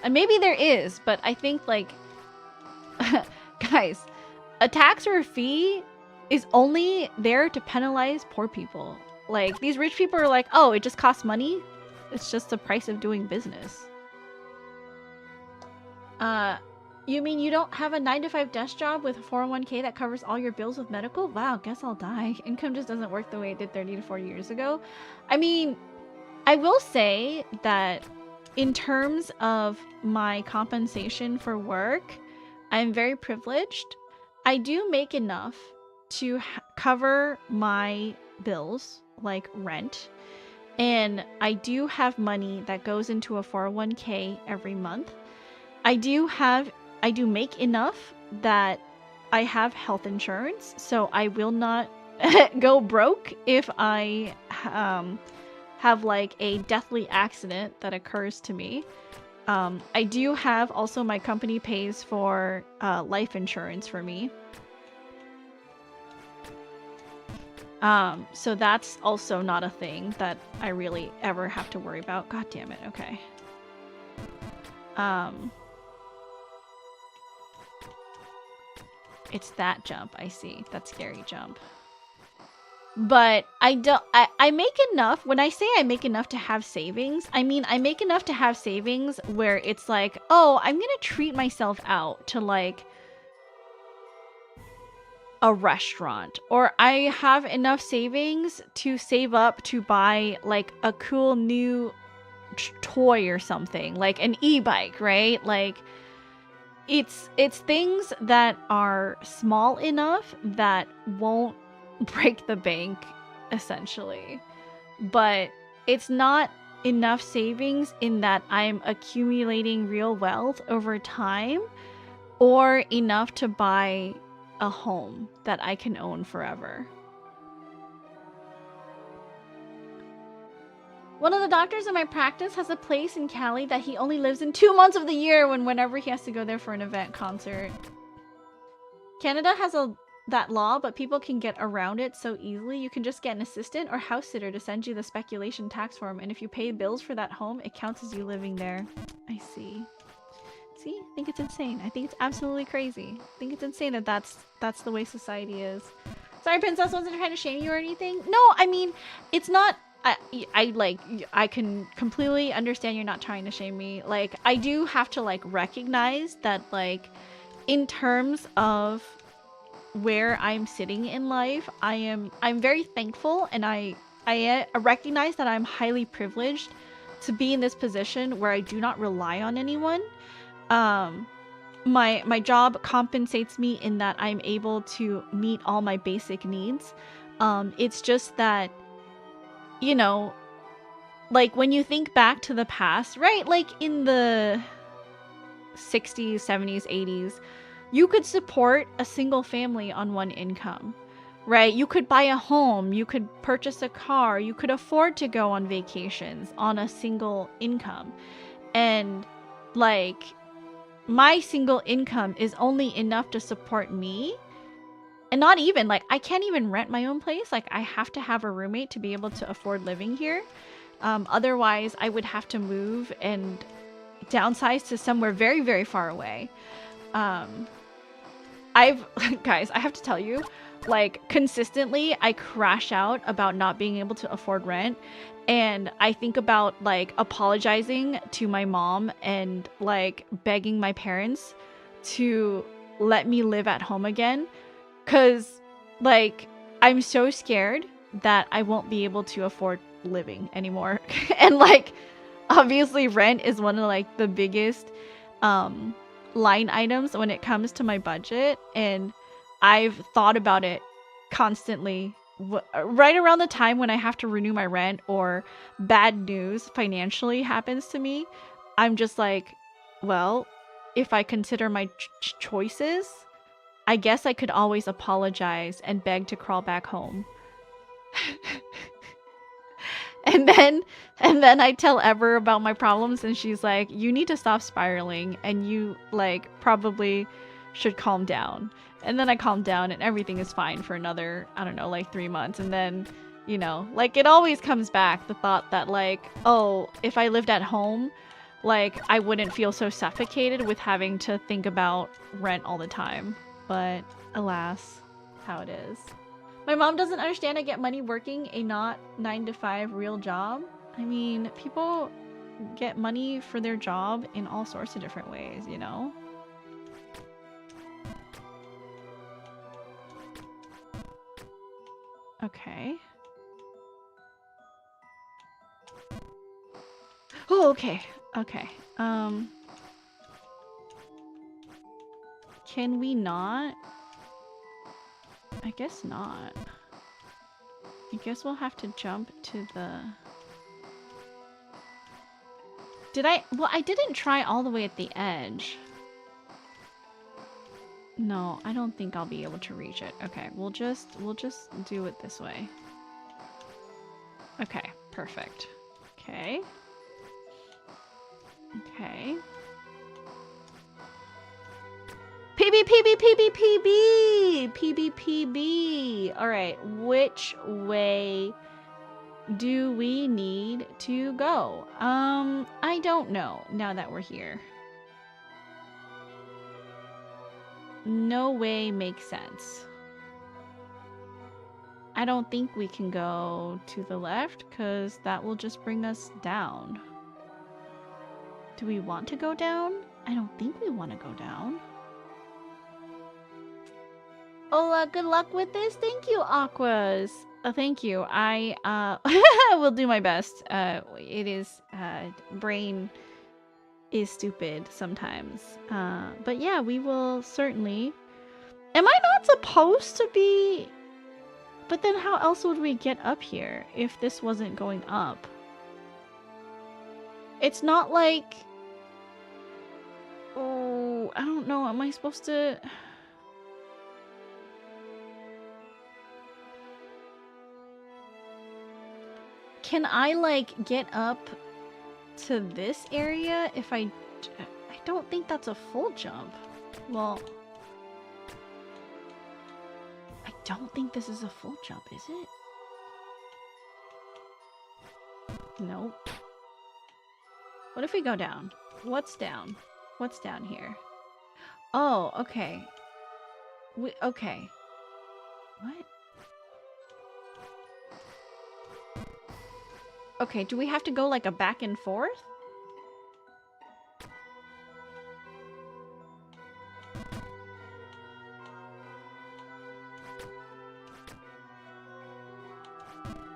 And maybe there is, but I think, like, guys, a tax or a fee is only there to penalize poor people. Like, these rich people are like, oh, it just costs money? It's just the price of doing business. You mean you don't have a 9-to-5 desk job with a 401k that covers all your bills with medical? Wow, guess I'll die. Income just doesn't work the way it did 30 to 40 years ago. I mean, I will say that in terms of my compensation for work, I'm very privileged. I do make enough to cover my bills, like rent. And I do have money that goes into a 401k every month. I do make enough that I have health insurance, so I will not go broke if I have like a deathly accident that occurs to me. I do have also, my company pays for life insurance for me. So that's also not a thing that I really ever have to worry about. God damn it, okay. It's that jump, I see. That scary jump. But I make enough. When I say I make enough to have savings, I mean I make enough to have savings where it's like, oh, I'm gonna treat myself out to like a restaurant, or I have enough savings to save up to buy like a cool new toy or something, like an e-bike, right? Like, it's things that are small enough that won't break the bank, essentially. But it's not enough savings in that I'm accumulating real wealth over time, or enough to buy a home that I can own forever. One of the doctors in my practice has a place in Cali that he only lives in 2 months of the year whenever he has to go there for an event, concert. Canada has that law, but people can get around it so easily. You can just get an assistant or house sitter to send you the speculation tax form, and if you pay bills for that home, it counts as you living there. I see. See? I think it's insane. I think it's absolutely crazy. I think it's insane that that's the way society is. Sorry, Princess, wasn't trying to shame you or anything. No, I mean, it's not... I can completely understand you're not trying to shame me. Like, I do have to, like, recognize that, like, in terms of where I'm sitting in life, I'm very thankful, and I recognize that I'm highly privileged to be in this position where I do not rely on anyone. My job compensates me in that I'm able to meet all my basic needs. It's just that, you know, like when you think back to the past, right? Like in the 60s, 70s, 80s, you could support a single family on one income, right? You could buy a home, you could purchase a car, you could afford to go on vacations on a single income. And like my single income is only enough to support me. And not even, like, I can't even rent my own place. Like, I have to have a roommate to be able to afford living here. Otherwise, I would have to move and downsize to somewhere very, very far away. Guys, I have to tell you, like, consistently, I crash out about not being able to afford rent. And I think about, like, apologizing to my mom and, like, begging my parents to let me live at home again. Because, like, I'm so scared that I won't be able to afford living anymore. And, like, obviously rent is one of, like, the biggest line items when it comes to my budget. And I've thought about it constantly. Right around the time when I have to renew my rent or bad news financially happens to me, I'm just like, well, if I consider my choices, I guess I could always apologize and beg to crawl back home. and then I tell Ever about my problems and she's like, you need to stop spiraling and you, like, probably should calm down. And then I calm down and everything is fine for another, I don't know, like 3 months. And then, you know, like, it always comes back, the thought that, like, oh, if I lived at home, like, I wouldn't feel so suffocated with having to think about rent all the time. But alas, how it is. My mom doesn't understand I get money working a not 9-to-5 real job. I mean, people get money for their job in all sorts of different ways, you know? Okay. Oh, okay. Okay. Can we not? I guess not. I guess we'll have to jump to the... Well, I didn't try all the way at the edge. No, I don't think I'll be able to reach it. Okay, we'll just do it this way. Okay, perfect. Okay. Okay. PB. All right, which way do we need to go? I don't know now that we're here. No way makes sense. I don't think we can go to the left because that will just bring us down. Do we want to go down? I don't think we want to go down. Hola, good luck with this. Thank you, Aquas. Thank you. I will do my best. It is brain is stupid sometimes. But yeah, we will certainly. Am I not supposed to be? But then how else would we get up here if this wasn't going up? It's not like... Oh, I don't know. Am I supposed to... Can I, like, get up to this area if I don't think that's a full jump. Well... I don't think this is a full jump, is it? Nope. What if we go down? What's down? What's down here? Oh, okay. Okay. What? Okay, do we have to go like a back and forth?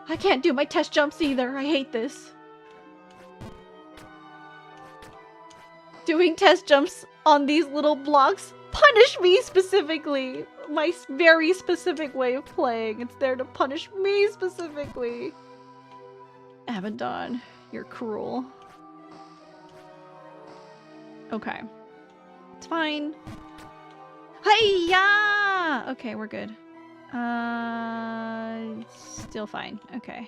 I can't do my test jumps either. I hate this. Doing test jumps on these little blocks punish me specifically. My very specific way of playing. It's there to punish me specifically. Abaddon, You're cruel. Okay. It's fine. Hi-ya! Okay, we're good. Still fine. Okay.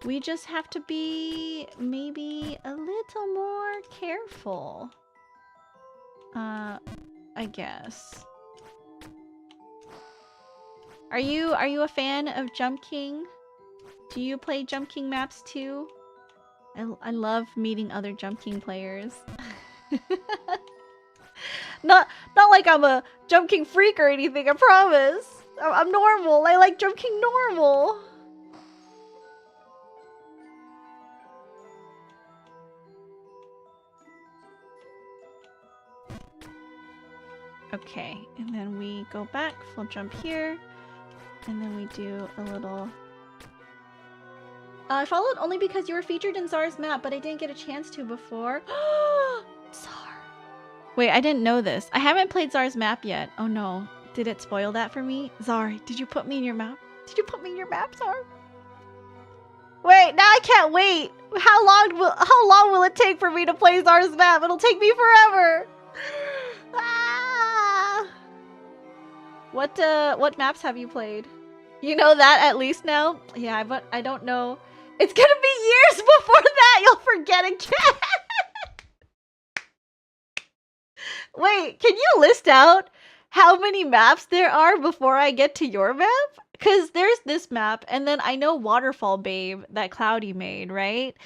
We just have to be maybe a little more careful. I guess. Are you a fan of Jump King? Do you play Jump King maps too? I love meeting other Jump King players. Not like I'm a Jump King freak or anything, I promise. I'm normal. I like Jump King normal. Okay, and then we go back, full jump here, and then we do a little... I followed only because you were featured in Czar's map, but I didn't get a chance to before. Czar! Wait, I didn't know this. I haven't played Czar's map yet. Oh no. Did it spoil that for me? Czar, did you put me in your map? Did you put me in your map, Czar? Wait, now I can't wait! How long will it take for me to play Czar's map? It'll take me forever! Ah! What maps have you played? You know that at least now? Yeah, but I don't know. It's gonna be years before that! You'll forget again! Wait, can you list out how many maps there are before I get to your map? Because there's this map, and then I know Waterfall Babe that Cloudy made, right?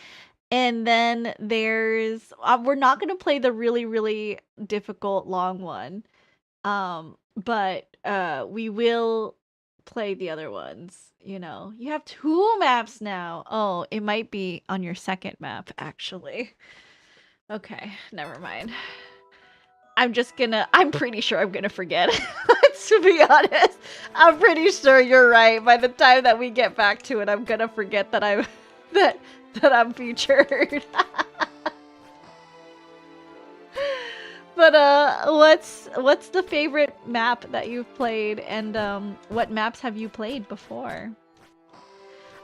And then there's... we're not going to play the really, really difficult long one. But we will play the other ones, you know. You have 2 maps now. Oh, it might be on your second map, actually. Okay, never mind. I'm pretty sure I'm gonna forget. To be honest, I'm pretty sure you're right. By the time that we get back to it, I'm gonna forget that that I'm featured. But what's the favorite map that you've played, and what maps have you played before?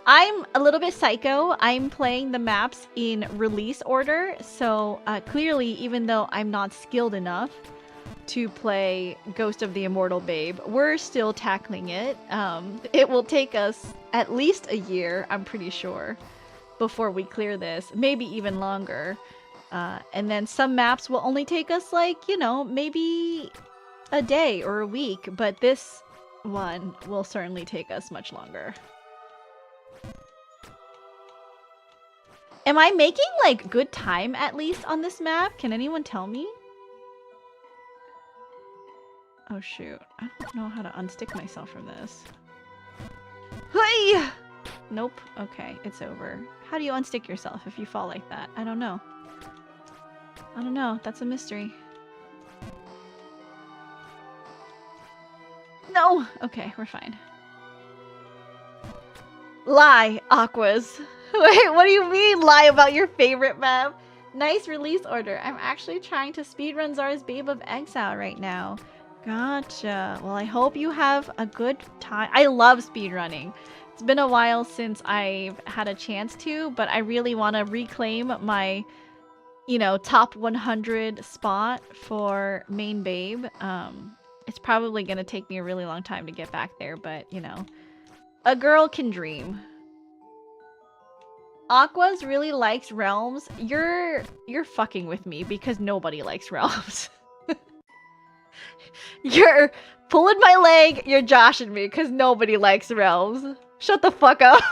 I'm a little bit psycho. I'm playing the maps in release order, so clearly, even though I'm not skilled enough to play Ghost of the Immortal Babe, we're still tackling it. It will take us at least a year, I'm pretty sure, before we clear this. Maybe even longer. And then some maps will only take us, like, you know, maybe a day or a week, but this one will certainly take us much longer. Am I making, like, good time, at least, on this map? Can anyone tell me? Oh, shoot. I don't know how to unstick myself from this. Hey! Nope. Okay, it's over. How do you unstick yourself if you fall like that? I don't know. I don't know. That's a mystery. No! Okay, we're fine. Lie, Aquas. Wait, what do you mean lie about your favorite map? Nice release order. I'm actually trying to speedrun Czar's Babe of Exile right now. Gotcha. Well, I hope you have a good time. I love speedrunning. It's been a while since I've had a chance to, but I really want to reclaim my, you know, top 100 spot for main babe. It's probably going to take me a really long time to get back there, but, you know, a girl can dream. Aquas really likes Realms. You're fucking with me because nobody likes Realms. You're pulling my leg, you're joshing me because nobody likes Realms. Shut the fuck up.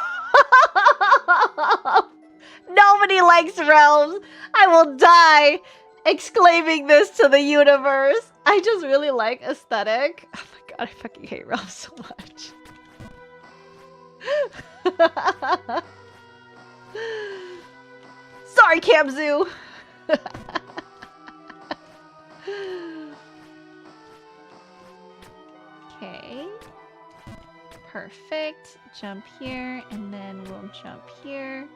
Nobody likes Realms. I will die exclaiming this to the universe. I just really like aesthetic. Oh my god, I fucking hate Realms so much. Sorry, Kamzu. Okay. Perfect. Jump here, and then we'll jump here.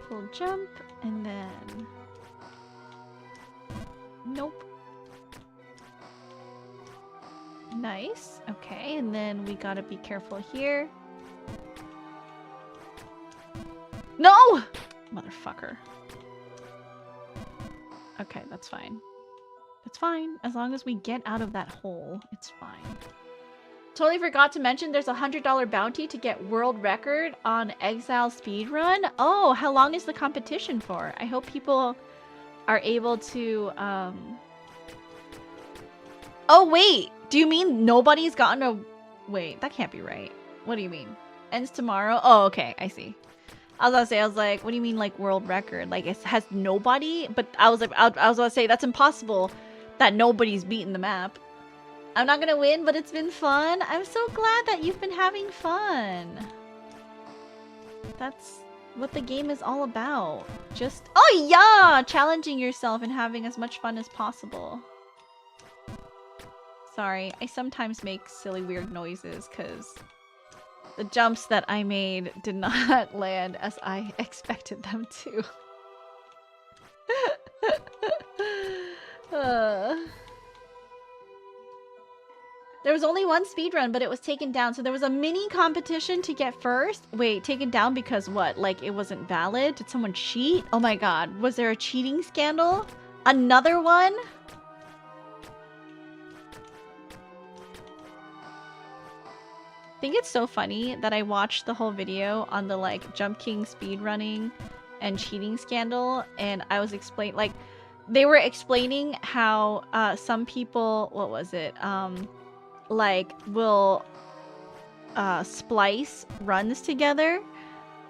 Full jump, and then... Nope. Nice. Okay, and then we gotta be careful here. No! Motherfucker. Okay, that's fine. It's fine. As long as we get out of that hole, it's fine. Totally forgot to mention there's a $100 bounty to get world record on Exile speedrun. Oh, how long is the competition for? I hope people are able to, Oh, wait! Do you mean nobody's gotten a... Wait, that can't be right. What do you mean? Ends tomorrow? Oh, okay, I see. I was gonna say, I was like, what do you mean, like, world record? Like, it has nobody? But I was like, I was gonna say, that's impossible that nobody's beaten the map. I'm not gonna win, but it's been fun. I'm so glad that you've been having fun. That's what the game is all about. Just, oh yeah! Challenging yourself and having as much fun as possible. Sorry, I sometimes make silly weird noises because the jumps that I made did not land as I expected them to. There was only one speedrun, but it was taken down. So there was a mini competition to get first. Wait, taken down because what? Like it wasn't valid? Did someone cheat? Oh my god. Was there a cheating scandal? Another one? I think it's so funny that I watched the whole video on the like Jump King speedrunning and cheating scandal, and I was explaining, like, they were explaining how some people, what was it, like will splice runs together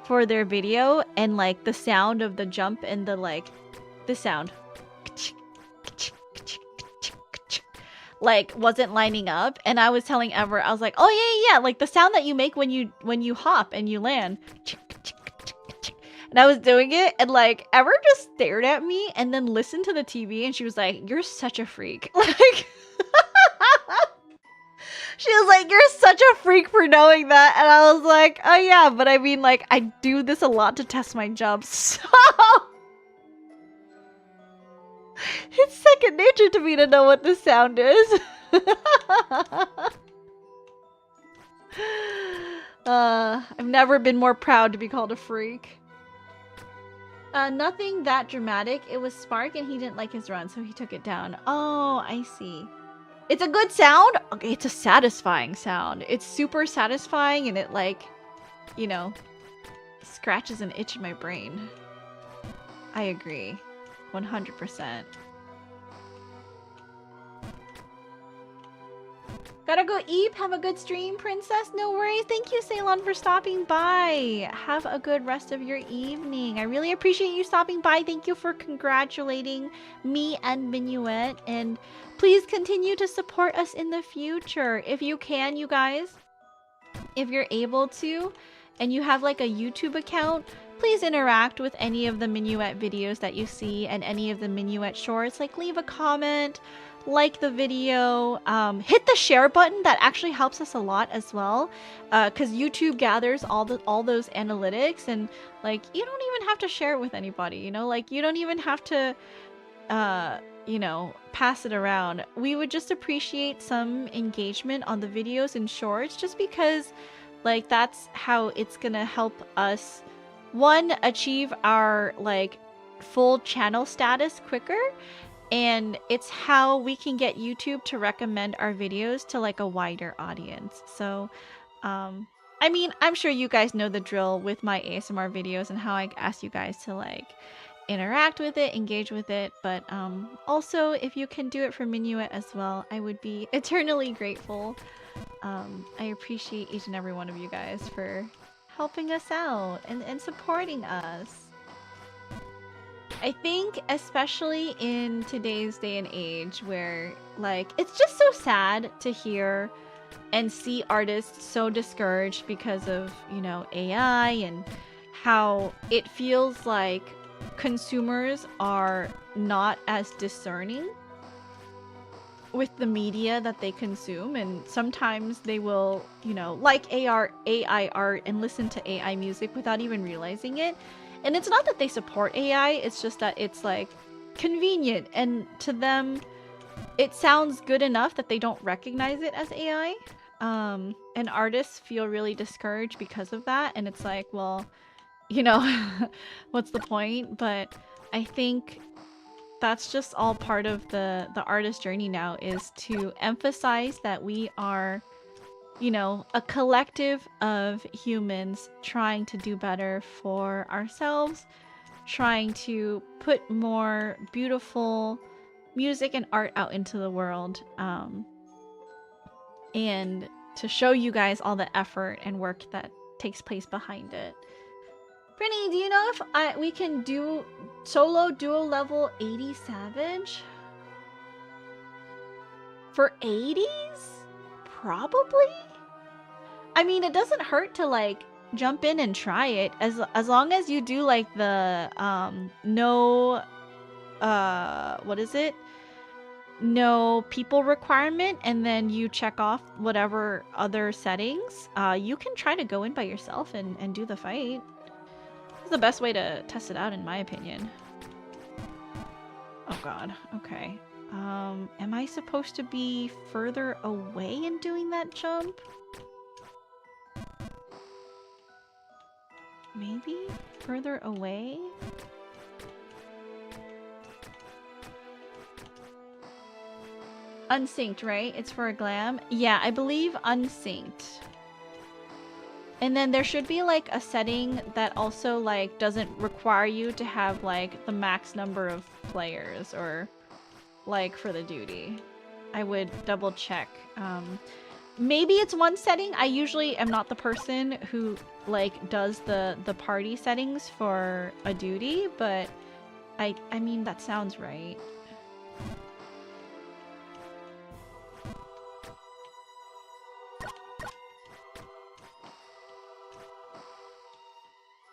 for their video, and like the sound of the jump and the like, the sound like wasn't lining up, and I was telling Ever, I was like, oh yeah, like the sound that you make when you hop and you land. And I was doing it, and like Ever just stared at me and then listened to the TV, and she was like, you're such a freak. Like she was like, you're such a freak for knowing that. And I was like, oh yeah, but I mean, like, I do this a lot to test my jumps, so it's second nature to me to know what the sound is. I've never been more proud to be called a freak. Nothing that dramatic. It was Spark and he didn't like his run, so he took it down. Oh, I see. It's a good sound? Okay, it's a satisfying sound. It's super satisfying, and it, like, you know, scratches an itch in my brain. I agree. 100%. Gotta go eat. Have a good stream, princess. No worries. Thank you, Ceylon, for stopping by. Have a good rest of your evening. I really appreciate you stopping by. Thank you for congratulating me and Minuet. And please continue to support us in the future. If you can, you guys. If you're able to, and you have like a YouTube account, please interact with any of the Minuet videos that you see and any of the Minuet shorts. Like, leave a comment, like the video, hit the share button. That actually helps us a lot as well, because YouTube gathers all those analytics, and like, you don't even have to share it with anybody, you know, like you don't even have to you know, pass it around. We would just appreciate some engagement on the videos and shorts, just because like that's how it's gonna help us, one, achieve our like full channel status quicker, and it's how we can get YouTube to recommend our videos to like a wider audience. So I mean, I'm sure you guys know the drill with my ASMR videos and how I ask you guys to like interact with it, engage with it, but also if you can do it for Minuet as well, I would be eternally grateful. I appreciate each and every one of you guys for helping us out and supporting us. I think especially in today's day and age where like it's just so sad to hear and see artists so discouraged because of, you know, AI, and how it feels like consumers are not as discerning with the media that they consume, and sometimes they will, you know, like AI art and listen to AI music without even realizing it. And it's not that they support AI, it's just that it's like convenient, and to them it sounds good enough that they don't recognize it as AI. And artists feel really discouraged because of that, and it's like, well, you know, what's the point? But I think that's just all part of the artist journey now, is to emphasize that we are, you know, a collective of humans trying to do better for ourselves, trying to put more beautiful music and art out into the world, and to show you guys all the effort and work that takes place behind it. Brittany, do you know if we can do solo duo level 80 Savage? For 80s? Probably? I mean, it doesn't hurt to, like, jump in and try it. As long as you do, like, the, no, what is it? No people requirement, and then you check off whatever other settings, you can try to go in by yourself and do the fight. It's the best way to test it out, in my opinion. Oh god, okay. Am I supposed to be further away in doing that jump? Maybe? Further away? Unsynced, right? It's for a glam? Yeah, I believe unsynced. And then there should be, like, a setting that also, like, doesn't require you to have, like, the max number of players, or, like, for the duty. I would double check. Maybe it's one setting. I usually am not the person who, like, does the party settings for a duty, but I mean, that sounds right.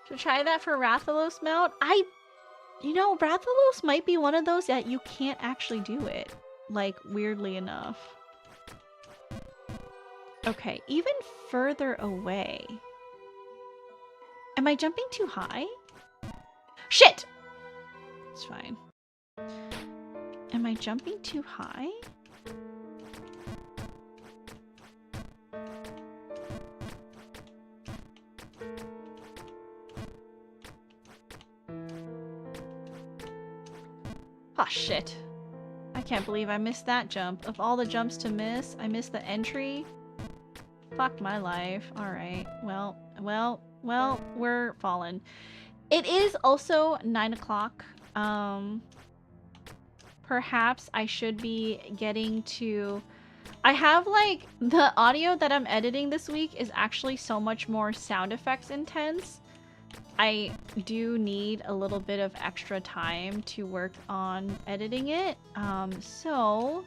To try that for Rathalos mount? You know, Rathalos might be one of those that you can't actually do it. Like, weirdly enough. Okay, even further away. Am I jumping too high? Shit! It's fine. Am I jumping too high? Oh, shit. I can't believe I missed that jump. Of all the jumps to miss, I missed the entry. Fuck my life. Alright. Well, we're fallen. It is also 9 o'clock. Perhaps I should be getting to... I have, like, the audio that I'm editing this week is actually so much more sound effects intense. I do need a little bit of extra time to work on editing it. So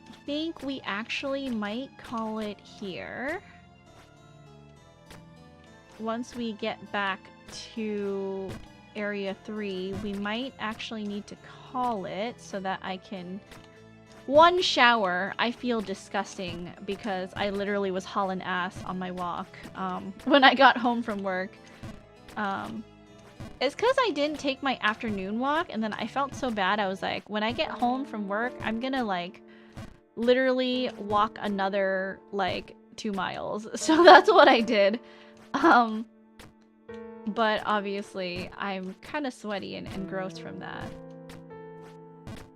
I think we actually might call it here. Once we get back to Area 3, we might actually need to call it so that I can... One, shower. I feel disgusting because I literally was hauling ass on my walk when I got home from work. It's because I didn't take my afternoon walk, and then I felt so bad. I was like, when I get home from work, I'm gonna, like, literally walk another, like, 2 miles. So that's what I did. But obviously, I'm kind of sweaty and gross from that.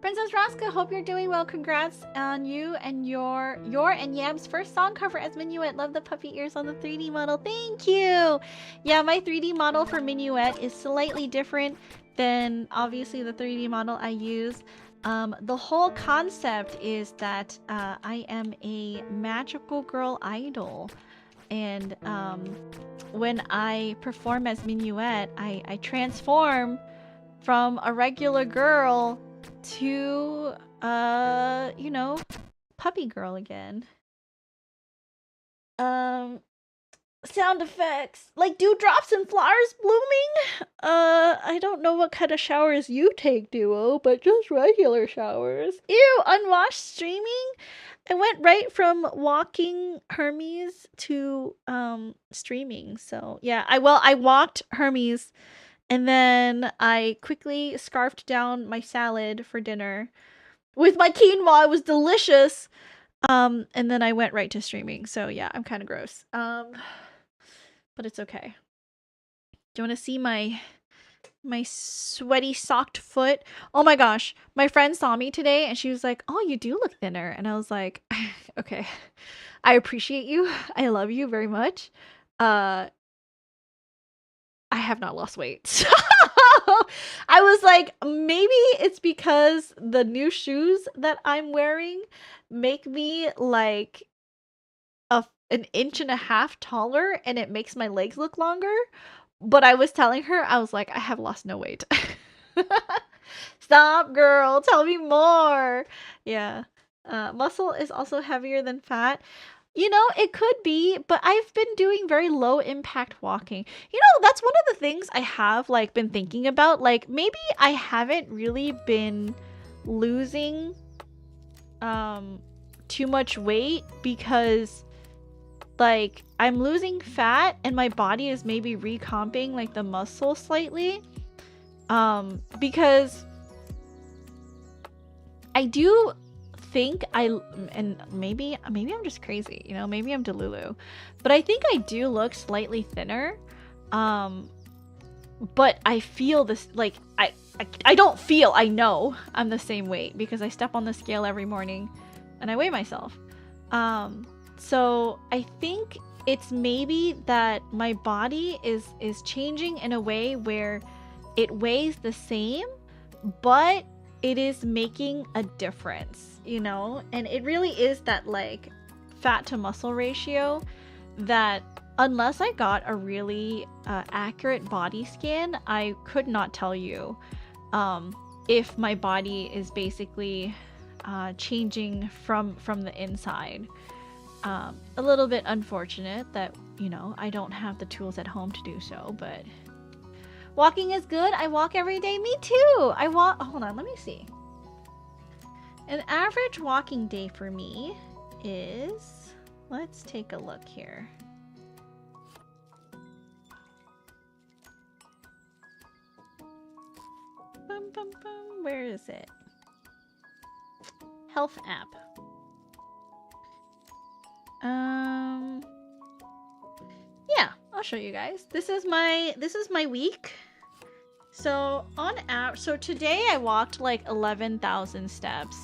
Princess Raska, hope you're doing well. Congrats on you and your and Yam's first song cover as Minuet. Love the puppy ears on the 3D model. Thank you! Yeah, my 3D model for Minuet is slightly different than, obviously, the 3D model I use. The whole concept is that I am a magical girl idol. And when I perform as Minuet, I transform from a regular girl to, you know, puppy girl again. Sound effects. Like dewdrops and flowers blooming? I don't know what kind of showers you take, GOOOO, but just regular showers. Ew, unwashed streaming? I went right from walking Hermes to, streaming, so yeah. I walked Hermes, and then I quickly scarfed down my salad for dinner with my quinoa. It was delicious. And then I went right to streaming. So yeah, I'm kind of gross. But it's okay. Do you want to see my sweaty socked foot? Oh my gosh, my friend saw me today and she was like, "Oh, you do look thinner." And I was like, "Okay, I appreciate you. I love you very much. I have not lost weight." So I was like, maybe it's because the new shoes that I'm wearing make me like an inch and a half taller and it makes my legs look longer. But I was telling her, I was like, I have lost no weight. Stop, girl. Tell me more. Yeah. Muscle is also heavier than fat. You know, it could be, but I've been doing very low impact walking. You know, that's one of the things I have like been thinking about. Like maybe I haven't really been losing too much weight because like I'm losing fat and my body is maybe recomping like the muscle slightly. Because I do think and maybe I'm just crazy, you know, maybe I'm delulu, but I think I do look slightly thinner. But I feel this like I don't feel, I know I'm the same weight because I step on the scale every morning and I weigh myself. So I think it's maybe that my body is changing in a way where it weighs the same, but it is making a difference, you know? And it really is that like fat to muscle ratio that unless I got a really accurate body scan, I could not tell you if my body is basically changing from the inside. A little bit unfortunate that, you know, I don't have the tools at home to do so, but walking is good. I walk every day. Me too. I walk. Hold on, let me see. An average walking day for me is, let's take a look here. Bum, bum, bum. Where is it? Health app. Yeah, I'll show you guys. This is my week. So so today I walked like 11,000 steps.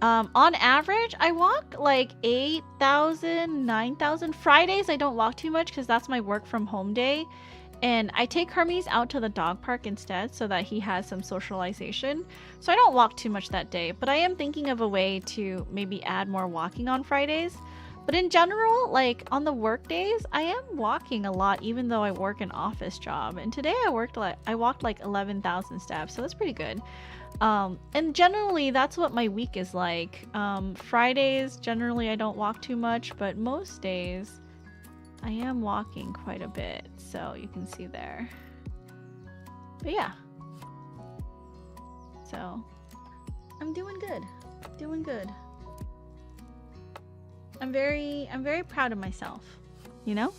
On average, I walk like 8,000, 9,000. Fridays I don't walk too much because that's my work from home day. And I take Hermes out to the dog park instead so that he has some socialization. So I don't walk too much that day, but I am thinking of a way to maybe add more walking on Fridays. But in general, like on the work days, I am walking a lot even though I work an office job. And today I walked like 11,000 steps, so that's pretty good. And generally that's what my week is like. Fridays, generally I don't walk too much, but most days I am walking quite a bit, so you can see there. But yeah. So, I'm doing good. Doing good. I'm very proud of myself, you know?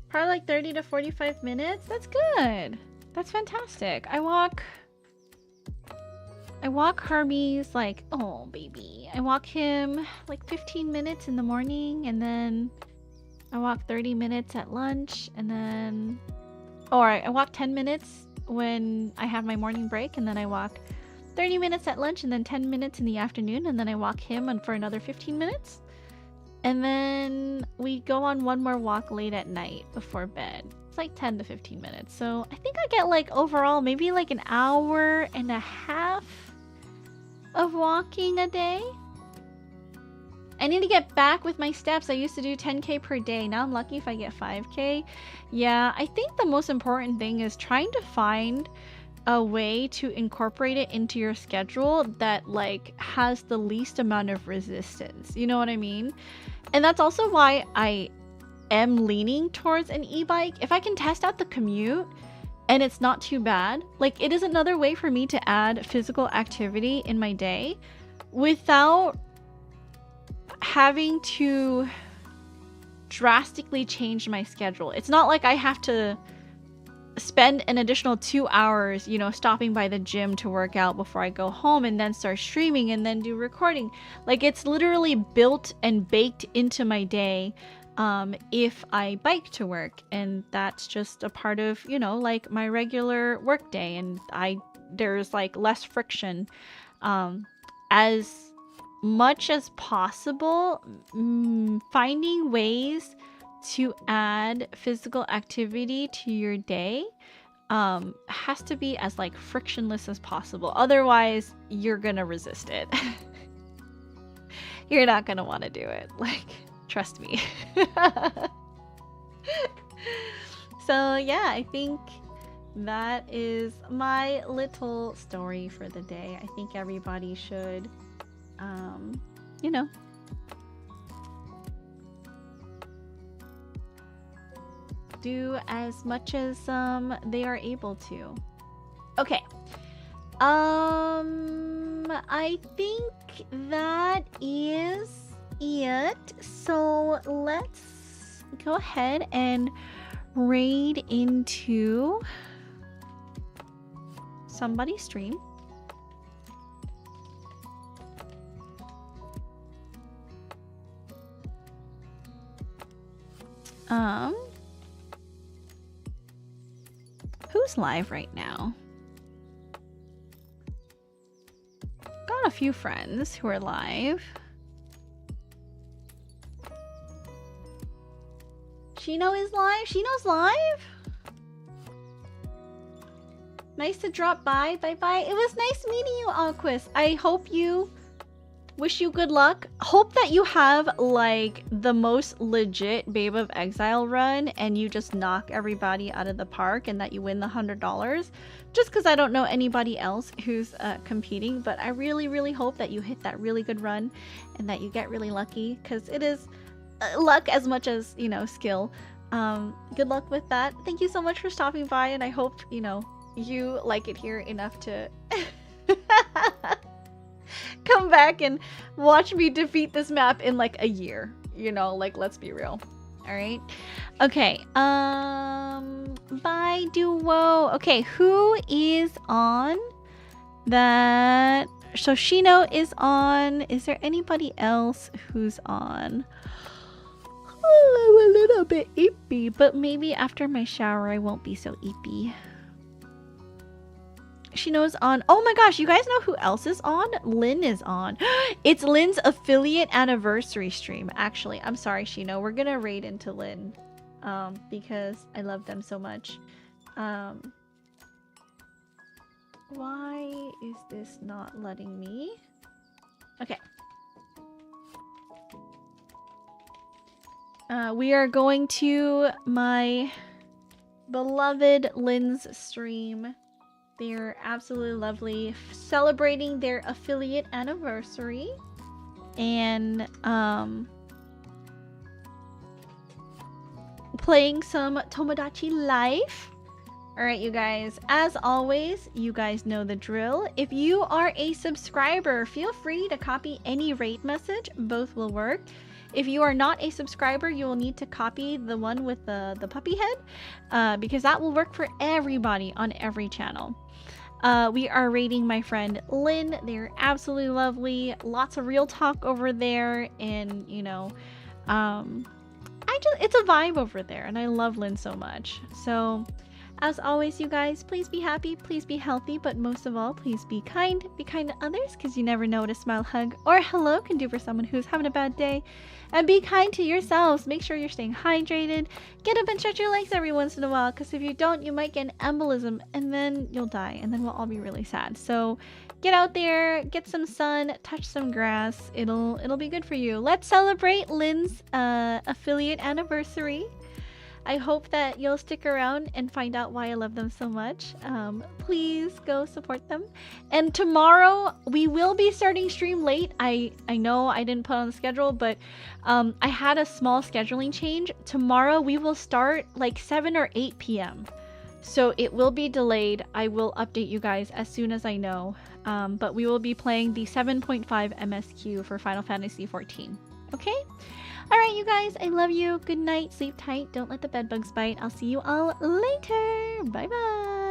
Probably like 30 to 45 minutes. That's good. That's fantastic. I walk Hermes like, oh baby. I walk him like 15 minutes in the morning and then I walk 30 minutes at lunch and then, or I walk 10 minutes when I have my morning break and then I walk 30 minutes at lunch and then 10 minutes in the afternoon and then I walk him for another 15 minutes. And then we go on one more walk late at night before bed. It's like 10 to 15 minutes. So I think I get like overall maybe like an hour and a half of walking a day. I need to get back with my steps. I used to do 10K per day. Now I'm lucky if I get 5K. Yeah, I think the most important thing is trying to find a way to incorporate it into your schedule that like has the least amount of resistance. You know what I mean? And that's also why I am leaning towards an e-bike. If I can test out the commute and it's not too bad, like it is another way for me to add physical activity in my day without having to drastically change my schedule. It's not like I have to spend an additional 2 hours, you know, stopping by the gym to work out before I go home and then start streaming and then do recording. Like it's literally built and baked into my day if I bike to work, and that's just a part of, you know, like my regular work day, and there's like less friction. As much as possible, finding ways to add physical activity to your day has to be as like frictionless as possible. Otherwise, you're gonna resist it. You're not gonna want to do it. Like, trust me. So yeah, I think that is my little story for the day. I think everybody should, you know, do as much as they are able to. Okay. I think that is it. So let's go ahead and raid into somebody's stream. Who's live right now? Got a few friends who are live. Shino is live? Shino's live? Nice to drop by. Bye-bye. It was nice meeting you, Aquis. I hope you... Wish you good luck. Hope that you have like the most legit Babe of Exile run and you just knock everybody out of the park and that you win the $100. Just because I don't know anybody else who's competing, but I really hope that you hit that really good run and that you get really lucky, because it is luck as much as, you know, skill. Good luck with that. Thank you so much for stopping by, and I hope, you know, you like it here enough to come back and watch me defeat this map in like a year, you know, like, let's be real. All right. Okay. Bye, Duo. Okay, who is on that? So Shino is on. Is there anybody else who's on? Oh, I'm a little bit eepy, but maybe after my shower I won't be so eepy. Shino's on. Oh my gosh, you guys know who else is on? Lynn is on. It's Lynn's affiliate anniversary stream. Actually, I'm sorry, Shino. We're gonna raid into Lynn because I love them so much. Why is this not letting me? Okay. We are going to my beloved Lynn's stream. They're absolutely lovely, celebrating their affiliate anniversary, and playing some Tomodachi Life. Alright, you guys, as always, you guys know the drill. If you are a subscriber, feel free to copy any raid message. Both will work. If you are not a subscriber, you will need to copy the one with the puppy head, because that will work for everybody on every channel. We are raiding my friend Lynn. They're absolutely lovely. Lots of real talk over there, and you know, it's a vibe over there, and I love Lynn so much. So, as always, you guys, please be happy, please be healthy, but most of all, please be kind. Be kind to others, because you never know what a smile, hug, or hello can do for someone who's having a bad day. And be kind to yourselves. Make sure you're staying hydrated. Get up and stretch your legs every once in a while, because if you don't, you might get an embolism, and then you'll die, and then we'll all be really sad. So get out there, get some sun, touch some grass. It'll be good for you. Let's celebrate Lynn's affiliate anniversary. I hope that you'll stick around and find out why I love them so much. Please go support them. And tomorrow we will be starting stream late. I know I didn't put on the schedule, but I had a small scheduling change. Tomorrow we will start like 7 or 8 p.m. So it will be delayed. I will update you guys as soon as I know. But we will be playing the 7.5 MSQ for Final Fantasy XIV. Okay? Alright, you guys, I love you. Good night. Sleep tight. Don't let the bedbugs bite. I'll see you all later. Bye-bye.